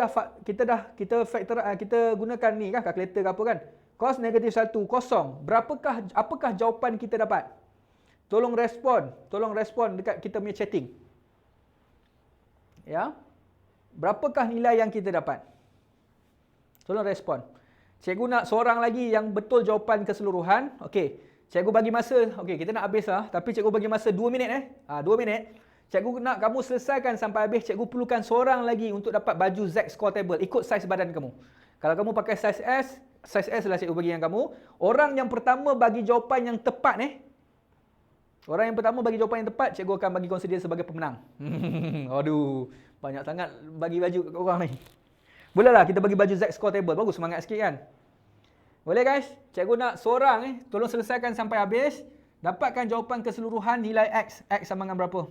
[SPEAKER 1] gunakan ni kan, kalkulator ke apa kan? Cos negatif 1 kosong. Apakah jawapan kita dapat? Tolong respon dekat kita punya chatting. Ya. Berapakah nilai yang kita dapat? Tolong respon. Cikgu nak seorang lagi yang betul jawapan keseluruhan. Okey. Cikgu bagi masa. Okey, kita nak habis lah. Tapi cikgu bagi masa 2 minit 2 minit. Cikgu nak kamu selesaikan sampai habis. Cikgu perlukan seorang lagi untuk dapat baju Z score table. Ikut saiz badan kamu. Kalau kamu pakai saiz S lah cikgu bagi yang kamu. Orang yang pertama bagi jawapan yang tepat Orang yang pertama bagi jawapan yang tepat, cikgu akan bagi consider sebagai pemenang. Aduh, banyak sangat bagi baju kat korang ni. Bolehlah kita bagi baju Z score table. Bagus, semangat sikit kan? Boleh guys? Cikgu nak seorang tolong selesaikan sampai habis. Dapatkan jawapan keseluruhan nilai X. X sama dengan berapa?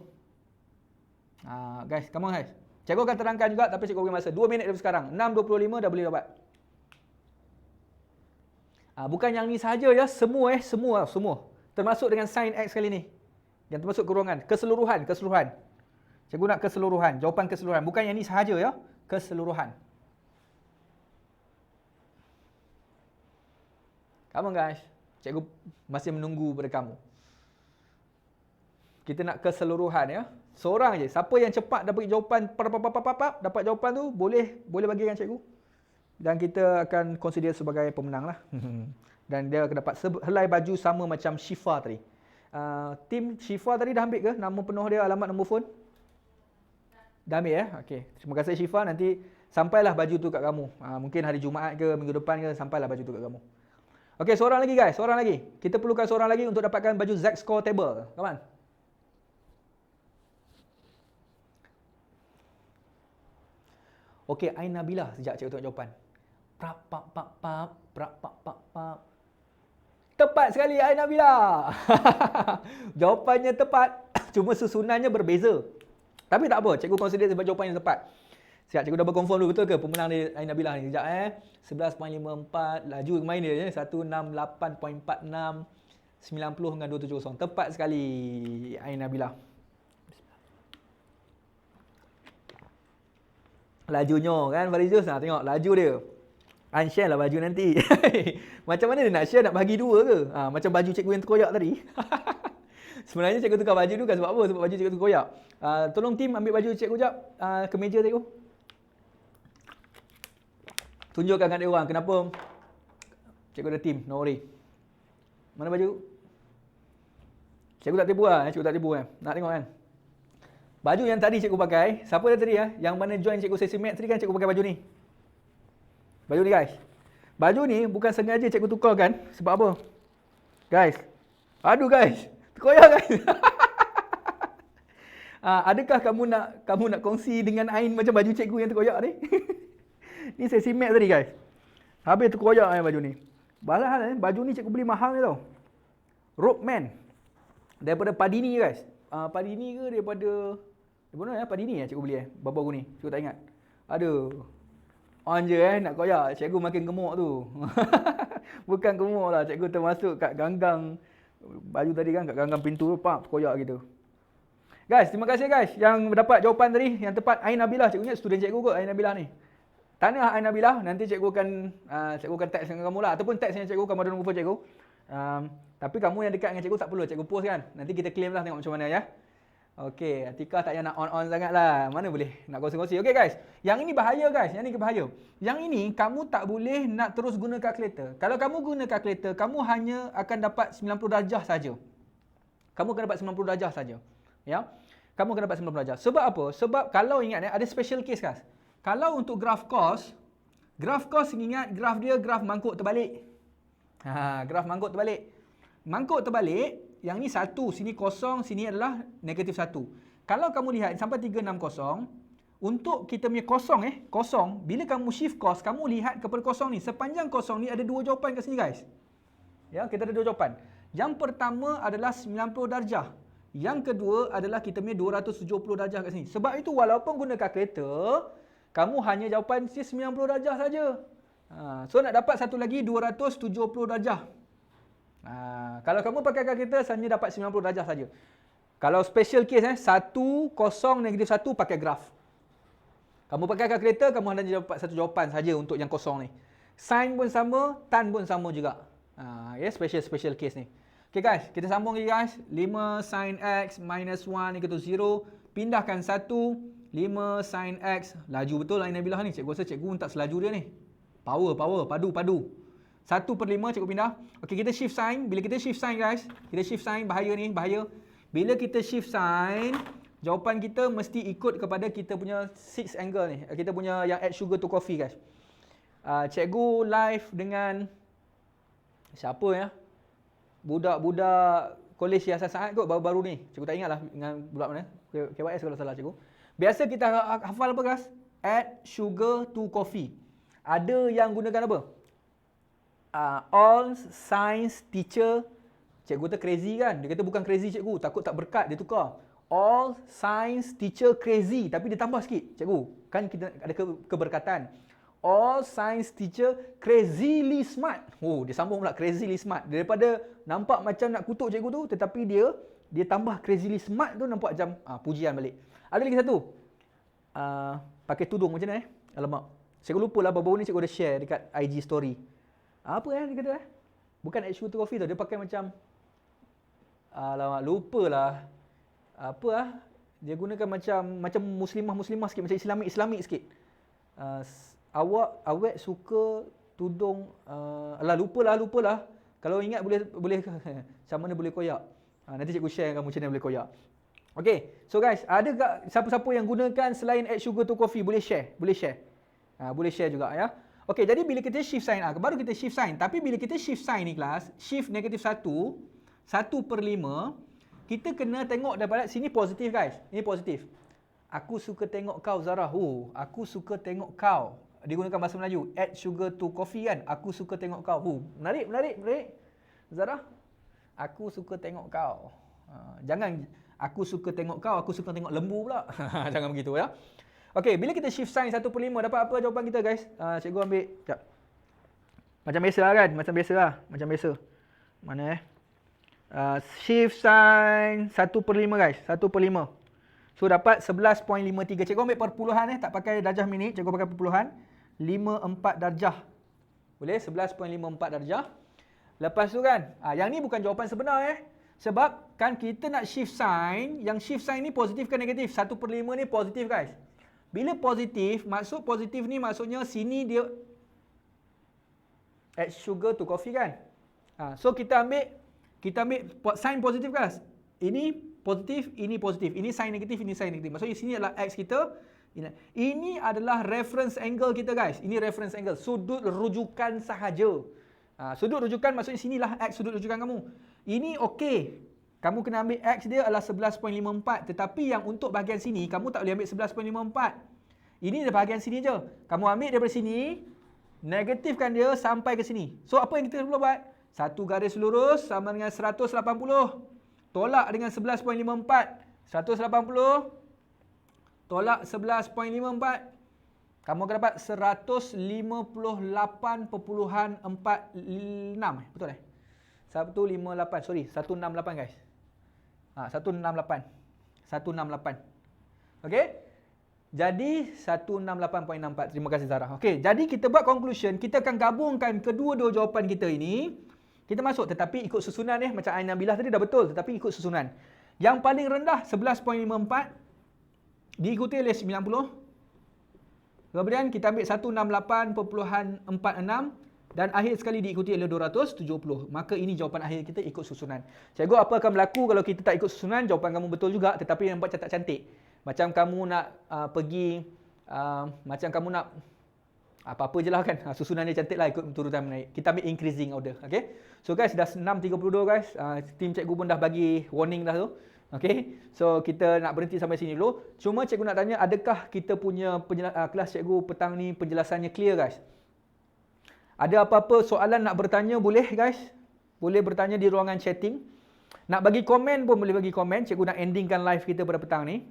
[SPEAKER 1] Guys, come on guys. Cikgu akan terangkan juga tapi cikgu bagi masa 2 minit dari sekarang. 6.25 dah boleh dapat. Bukan yang ni sahaja ya, semua. Termasuk dengan sin X kali ni. Yang termasuk ke ruangan. Keseluruhan. Cikgu nak keseluruhan, jawapan keseluruhan. Bukan yang ni sahaja ya, keseluruhan. Come on guys. Cikgu masih menunggu pada kamu. Kita nak keseluruhan ya. Seorang je. Siapa yang cepat dapat jawapan dapat jawapan tu boleh bagikan cikgu. Dan kita akan consider sebagai pemenang lah. Dan dia akan dapat helai baju sama macam Syifa tadi. Tim Syifa tadi dah ambil ke nama penuh dia, alamat, nombor telefon? Dah ambil ya? Okey. Terima kasih Syifa. Nanti sampailah baju tu kat kamu. Mungkin hari Jumaat ke minggu depan ke sampailah baju tu kat kamu. Okey, seorang lagi guys, seorang lagi. Kita perlukan seorang lagi untuk dapatkan baju Z score table. Come on. Okey, Ain Nabilah sejak cikgu tengok jawapan. Tepat sekali Ain Nabilah. Jawapannya tepat, cuma susunannya berbeza. Tapi tak apa, cikgu consider sebagai jawapan yang tepat. Sekejap, cikgu double confirm dulu betul ke pemenang dia Ain Nabilah ni. Sekejap 11.54, laju main dia 168.46, 90 dengan 270. Tepat sekali Ain Nabilah. Lajunya kan Farizuz, tengok laju dia. Unshare lah baju nanti. Macam mana dia nak share, nak bagi dua ke? Macam baju cikgu yang terkoyak tadi. Sebenarnya cikgu tukar baju tu kan sebab apa? Sebab baju cikgu terkoyak. Tolong tim ambil baju cikgu jap ke meja cikgu. Tunjukkan kat dia orang kenapa cikgu ada tim, no worry. Mana baju? Cikgu tak tipu lah, cikgu tak tipu kan. Nak tengok kan? Baju yang tadi cikgu pakai, siapa dia tadi yang mana join cikgu sesi mat tadi kan cikgu pakai baju ni. Baju ni guys. Baju ni bukan sengaja cikgu tukarkan sebab apa? Guys. Aduh guys, terkoyak guys. Adakah kamu nak kongsi dengan Ain macam baju cikgu yang terkoyak ni? Ni sesi mat tadi guys. Habis terkoyak baju ni. Padahal baju ni cikgu beli mahal ni tau. Rope Man. Daripada Padini guys. Padini ke daripada mana Padini cikgu beli baru-baru ni. Cikgu tak ingat. Aduh. On je nak koyak. Cikgu makin gemuk tu. Bukan gemuk lah. Cikgu termasuk kat ganggang baju tadi kan, kat ganggang pintu koyak gitu. Guys, terima kasih guys yang dapat jawapan tadi yang tepat. Ain Nabilah, cikgu ingat student cikgu kot Ain Nabilah ni. Tanya Ain Nabilah, nanti cikgu akan tag dengan kamu lah ataupun tag dengan cikgu, kamu ada nombor cikgu. Tapi kamu yang dekat dengan cikgu tak perlu cikgu post kan. Nanti kita claim lah tengok macam mana ya. Okey, Atika tak payah nak on sangat lah. Mana boleh nak kongsi-kongsi. Okey guys, yang ini bahaya guys. Yang ini bahaya. Yang ini kamu tak boleh nak terus guna calculator. Kalau kamu guna calculator, kamu hanya akan dapat 90 darjah saja. Kamu akan dapat 90 darjah saja. Ya. Kamu akan dapat 90 darjah. Sebab apa? Sebab kalau ingat ada special case guys. Kalau untuk graf cos ingat graf dia graf mangkuk terbalik. Graf mangkuk terbalik. Mangkuk terbalik, yang ni 1, sini kosong, sini adalah negatif 1. Kalau kamu lihat sampai 360, untuk kita punya kosong, bila kamu shift cos, kamu lihat kepada kosong ni. Sepanjang kosong ni ada dua jawapan kat sini guys. Ya, kita ada dua jawapan. Yang pertama adalah 90 darjah. Yang kedua adalah kita punya 270 darjah kat sini. Sebab itu walaupun guna kalkulator, kamu hanya jawapan 90 darjah saja. So nak dapat satu lagi 270 darjah. Kalau kamu pakai kalkulator hanya dapat 90 darjah saja. Kalau special case 1, 0, negatif 1 pakai graf. Kamu pakai kalkulator kamu hanya dapat satu jawapan saja untuk yang kosong ni. Sin pun sama, tan pun sama juga. Special case ni. Okay guys, kita sambung lagi guys. 5 sin x minus 1 equal to 0. Pindahkan 1, 5 sin x. Laju betul Ain Nabilah ni. Cikgu rasa cikgu tak selaju dia ni. Power, padu. 1/5 cikgu pindah. Okey, kita shift sign. Bila kita shift sign guys, kita shift sign, bahaya ni, bahaya. Bila kita shift sign, jawapan kita mesti ikut kepada kita punya 6 angle ni. Kita punya yang add sugar to coffee guys. Cikgu live dengan siapa ya? Budak-budak kolej siasat saat kot baru-baru ni. Cikgu tak ingat lah dengan budak mana. KYS kalau salah cikgu. Biasa kita hafal apa guys? Add sugar to coffee. Ada yang gunakan apa? All science teacher. Cikgu tu crazy kan? Dia kata bukan crazy cikgu, takut tak berkat, dia tukar. All science teacher crazy, tapi dia tambah sikit. Cikgu, kan kita ada keberkatan. All science teacher crazily smart. Oh, dia sambung pula crazily smart. Daripada nampak macam nak kutuk cikgu tu, tetapi dia tambah crazily smart tu nampak macam pujian balik. Ada lagi satu. Pakai tudung macam mana Alamak. Cikgu lupa lah baru-baru ni cikgu ada share dekat IG story. Apa dia kata Bukan add sugar to coffee tu, dia pakai macam alamak, lupalah. Dia gunakan macam muslimah sikit, macam Islamik sikit. Awak suka tudung lupalah. Kalau ingat boleh macam mana boleh koyak. Nanti cikgu share dengan kamu macam mana boleh koyak. Okey, so guys, ada tak siapa-siapa yang gunakan selain add sugar to coffee? Boleh share. Boleh share juga ya. Okey, jadi bila kita shift sign baru kita shift sign. Tapi bila kita shift sign ni kelas, shift -1, 1/5, kita kena tengok daripada sini positif guys. Ini positif. Aku suka tengok kau Zara. Aku suka tengok kau. Digunakan bahasa Melayu. Add sugar to coffee kan. Aku suka tengok kau. Menarik. Zara, aku suka tengok kau. Jangan aku suka tengok kau, aku suka tengok lembu pula. Jangan begitu ya. Okey, bila kita shift sign 1/5 dapat apa jawapan kita guys? Cikgu ambil sekejap. Macam biasa lah kan? Macam biasa. Mana shift sign 1/5 guys. 1/5. So dapat 11.53. Cikgu ambil perpuluhan tak pakai darjah minit. Cikgu pakai perpuluhan. 54 darjah. Boleh? 11.54 darjah. Lepas tu kan, yang ni bukan jawapan sebenar Sebab kan kita nak shift sign. Yang shift sign ni positif ke negatif? 1/5 ni positif guys. Bila positif, maksud positif ni maksudnya sini dia add sugar to coffee kan. So kita ambil sign positif guys. Ini positif, ini positif. Ini sign negatif, ini sign negatif. Maksudnya sini adalah X kita. Ini adalah reference angle kita guys. Ini reference angle. Sudut rujukan sahaja. Sudut rujukan maksudnya sinilah X sudut rujukan kamu. Ini okey. Kamu kena ambil X dia adalah 11.54. Tetapi yang untuk bahagian sini, kamu tak boleh ambil 11.54. Ini dia bahagian sini je. Kamu ambil daripada sini, negatifkan dia sampai ke sini. So apa yang kita perlu buat? Satu garis lurus sama dengan 180. Tolak dengan 11.54. 180. Tolak 11.54. Kamu akan dapat 158.46. Betul 158. Sorry, 168 guys. 168. Okey? Jadi 168.64. Terima kasih Zara. Okey, jadi kita buat conclusion, kita akan gabungkan kedua-dua jawapan kita ini. Kita masuk tetapi ikut susunan macam Ain Nabilah tadi dah betul tetapi ikut susunan. Yang paling rendah 11.54 diikuti oleh 90. Kemudian kita ambil 168.46 dan akhir sekali diikuti oleh 270. Maka ini jawapan akhir kita ikut susunan. Cikgu, apa akan berlaku kalau kita tak ikut susunan? Jawapan kamu betul juga tetapi nampak tak cantik. Macam kamu nak macam kamu nak apa-apa je lah kan. Susunan dia cantik lah ikut turutan menaik. Kita ambil increasing order. Okay. So guys, dah 6.32 guys. Tim cikgu pun dah bagi warning dah tu. Okay. So kita nak berhenti sampai sini dulu. Cuma cikgu nak tanya, adakah kita punya kelas cikgu petang ni penjelasannya clear guys? Ada apa-apa soalan nak bertanya boleh guys? Boleh bertanya di ruangan chatting. Nak bagi komen pun boleh bagi komen. Cikgu nak endingkan live kita pada petang ni.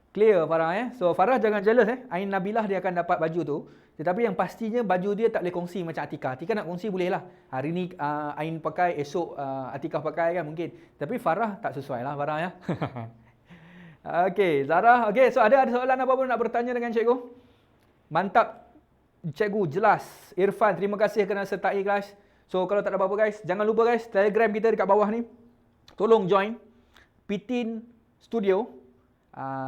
[SPEAKER 1] Clear Farah So Farah jangan jealous Ain Nabilah dia akan dapat baju tu. Tetapi yang pastinya baju dia tak boleh kongsi macam Atikah. Atikah nak kongsi boleh lah. Hari ni Ain pakai, esok Atikah pakai kan mungkin. Tapi Farah tak sesuai lah Farah Okey, Zara. Okey, so ada soalan apa-apa nak bertanya dengan cikgu? Mantap. Cikgu jelas. Irfan, terima kasih kerana sertai kelas. So kalau tak ada apa-apa guys, jangan lupa guys, Telegram kita dekat bawah ni. Tolong join Pitin Studio.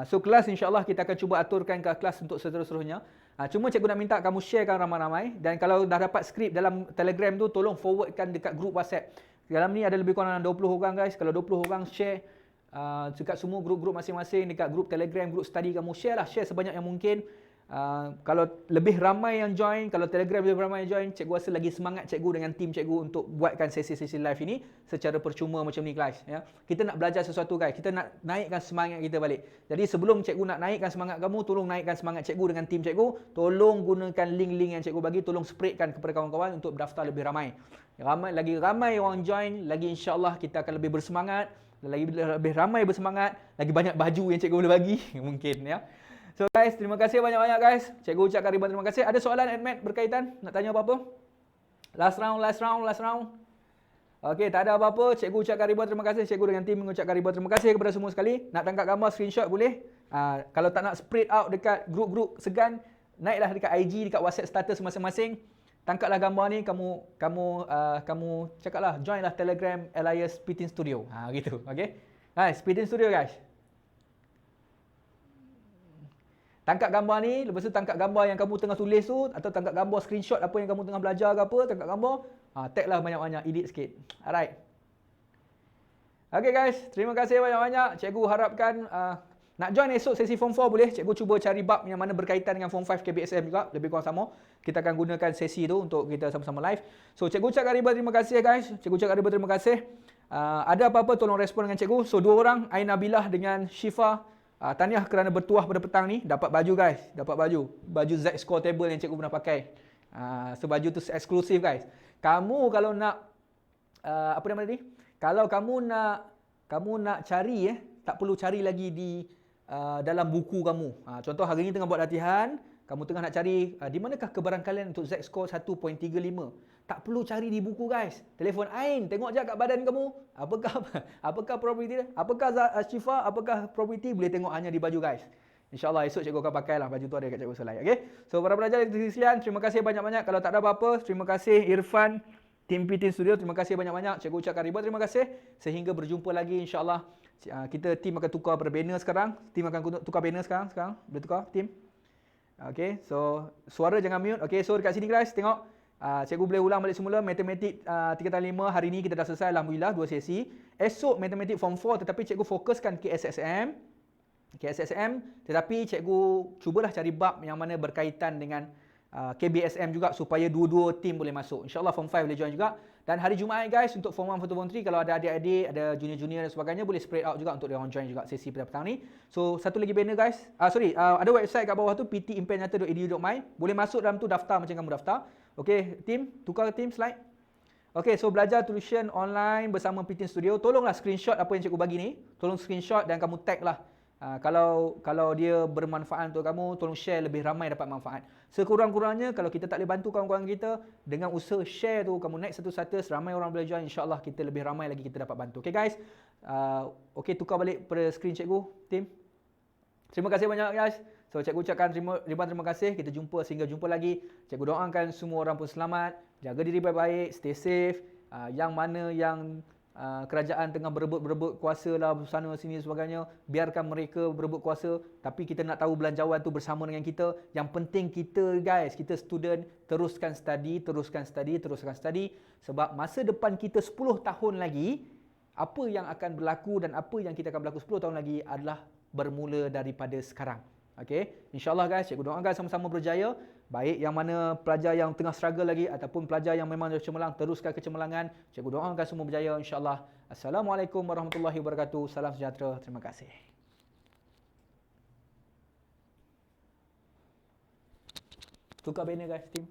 [SPEAKER 1] So kelas insya-Allah kita akan cuba aturkan ke kelas untuk seterusnya. Cuma cikgu nak minta kamu sharekan ramai-ramai, dan kalau dah dapat skrip dalam Telegram tu tolong forwardkan dekat grup WhatsApp. Dalam ni ada lebih kurang 20 orang guys. Kalau 20 orang share dekat semua grup-grup masing-masing, dekat grup Telegram, grup study kamu share sebanyak yang mungkin. Kalau lebih ramai yang join, kalau Telegram lebih ramai yang join, cikgu rasa lagi semangat cikgu dengan tim cikgu untuk buatkan sesi-sesi live ini secara percuma macam ni guys. Ya. Kita nak belajar sesuatu guys, kita nak naikkan semangat kita balik. Jadi sebelum cikgu nak naikkan semangat kamu, tolong naikkan semangat cikgu dengan tim cikgu. Tolong gunakan link-link yang cikgu bagi, tolong spreadkan kepada kawan-kawan untuk daftar lebih ramai. Lagi ramai orang join, lagi insya-Allah kita akan lebih bersemangat. Lebih ramai bersemangat, lagi banyak baju yang cikgu boleh bagi mungkin ya. So guys, terima kasih banyak-banyak guys. Cikgu ucapkan ribuan terima kasih. Ada soalan Admat berkaitan? Nak tanya apa-apa? Last round. Okey, tak ada apa-apa. Cikgu ucapkan ribuan terima kasih. Cikgu dengan tim mengucapkan ribuan terima kasih kepada semua sekali. Nak tangkap gambar screenshot boleh. Kalau tak nak spread out dekat grup-grup segan, naiklah dekat IG, dekat WhatsApp status masing-masing. Tangkaplah gambar ni, kamu cakaplah joinlah Telegram Elias Pitin Studio. Gitu. Okey. Guys, Pitin Studio guys. Tangkap gambar ni, lepas tu tangkap gambar yang kamu tengah tulis tu, atau tangkap gambar screenshot apa yang kamu tengah belajar ke apa, tangkap gambar, taglah banyak-banyak, edit sikit. Alright. Okay guys, terima kasih banyak-banyak. Cikgu harapkan nak join esok sesi Form 4 boleh. Cikgu cuba cari bab yang mana berkaitan dengan Form 5 KBSM juga, lebih kurang sama. Kita akan gunakan sesi tu untuk kita sama-sama live. So cikgu ucapkan ribuan terima kasih guys. Cikgu ucapkan ribuan terima kasih. Ada apa-apa tolong respon dengan cikgu. So dua orang, Aina Bilah dengan Syifa. Tahniah kerana bertuah pada petang ni. Dapat baju guys. Dapat baju. Baju Z Score Table yang cikgu pernah pakai. So baju tu eksklusif guys. Kamu kalau nak apa nama tadi? Kalau kamu nak cari tak perlu cari lagi di dalam buku kamu. Contoh hari ni tengah buat latihan, kamu tengah nak cari di manakah kebarangkalian untuk Z Score 1.35. Tak perlu cari di buku guys. Telefon Ain, tengok je kat badan kamu. Apakah probability dia? Apakah Syifa? Apakah probability? Boleh tengok hanya di baju guys. InsyaAllah esok cikgu akan pakailah baju tu ada kat cikgu slide. Okay? So para pelajar di sekalian, terima kasih banyak-banyak. Kalau tak ada apa-apa, terima kasih Irfan, tim Pitin Studio. Terima kasih banyak-banyak. Cikgu ucapkan ribuan terima kasih. Sehingga berjumpa lagi insyaAllah. Kita tim akan tukar pada banner sekarang. Tim akan tukar banner sekarang. Boleh tukar tim? Okay, so suara jangan mute. Okay, so dekat sini guys, tengok. Cikgu boleh ulang balik semula. Matematik 3x5 hari ni kita dah selesai alhamdulillah 2 sesi. Esok matematik form 4 tetapi cikgu fokuskan KSSM. Tetapi cikgu cubalah cari bab yang mana berkaitan dengan KBSM juga supaya dua-dua tim boleh masuk. InsyaAllah form 5 boleh join juga. Dan hari Jumaat guys untuk form 1 form 3 kalau ada adik-adik, ada junior-junior dan sebagainya boleh spread out juga untuk dia orang join juga sesi pada petang ni. So satu lagi banner guys. Ada website kat bawah tu ptimpennyata.edu.my. Boleh masuk dalam tu daftar macam kamu daftar. Okey, tim, tukar tim slide. Okey, so belajar tuition online bersama Pitin Studio. Tolonglah screenshot apa yang cikgu bagi ni. Tolong screenshot dan kamu tag lah. Kalau dia bermanfaat untuk kamu, tolong share lebih ramai dapat manfaat. Sekurang-kurangnya kalau kita tak boleh bantu kawan-kawan kita, dengan usaha share tu, kamu naik satu-satu, ramai orang boleh join, insyaAllah kita lebih ramai lagi kita dapat bantu. Okay guys, okay tukar balik pada screen cikgu, tim. Terima kasih banyak guys. So cikgu ucapkan ribuan terima kasih. Kita jumpa sehingga jumpa lagi. Cikgu doakan semua orang pun selamat, jaga diri baik-baik, stay safe. Yang mana yang kerajaan tengah berebut kuasa lah sana sini sebagainya, biarkan mereka berebut kuasa, tapi kita nak tahu belanjawan tu bersama dengan kita. Yang penting kita guys, kita student, teruskan study sebab masa depan kita 10 tahun lagi, apa yang akan berlaku dan apa yang kita akan berlaku 10 tahun lagi adalah bermula daripada sekarang. Okey, insyaAllah guys, cikgu doakan sama-sama berjaya. Baik yang mana pelajar yang tengah struggle lagi ataupun pelajar yang memang cemerlang, teruskan kecemerlangan. Cikgu doakan semua berjaya insyaAllah. Assalamualaikum warahmatullahi wabarakatuh. Salam sejahtera. Terima kasih. Tukar banner guys, tim.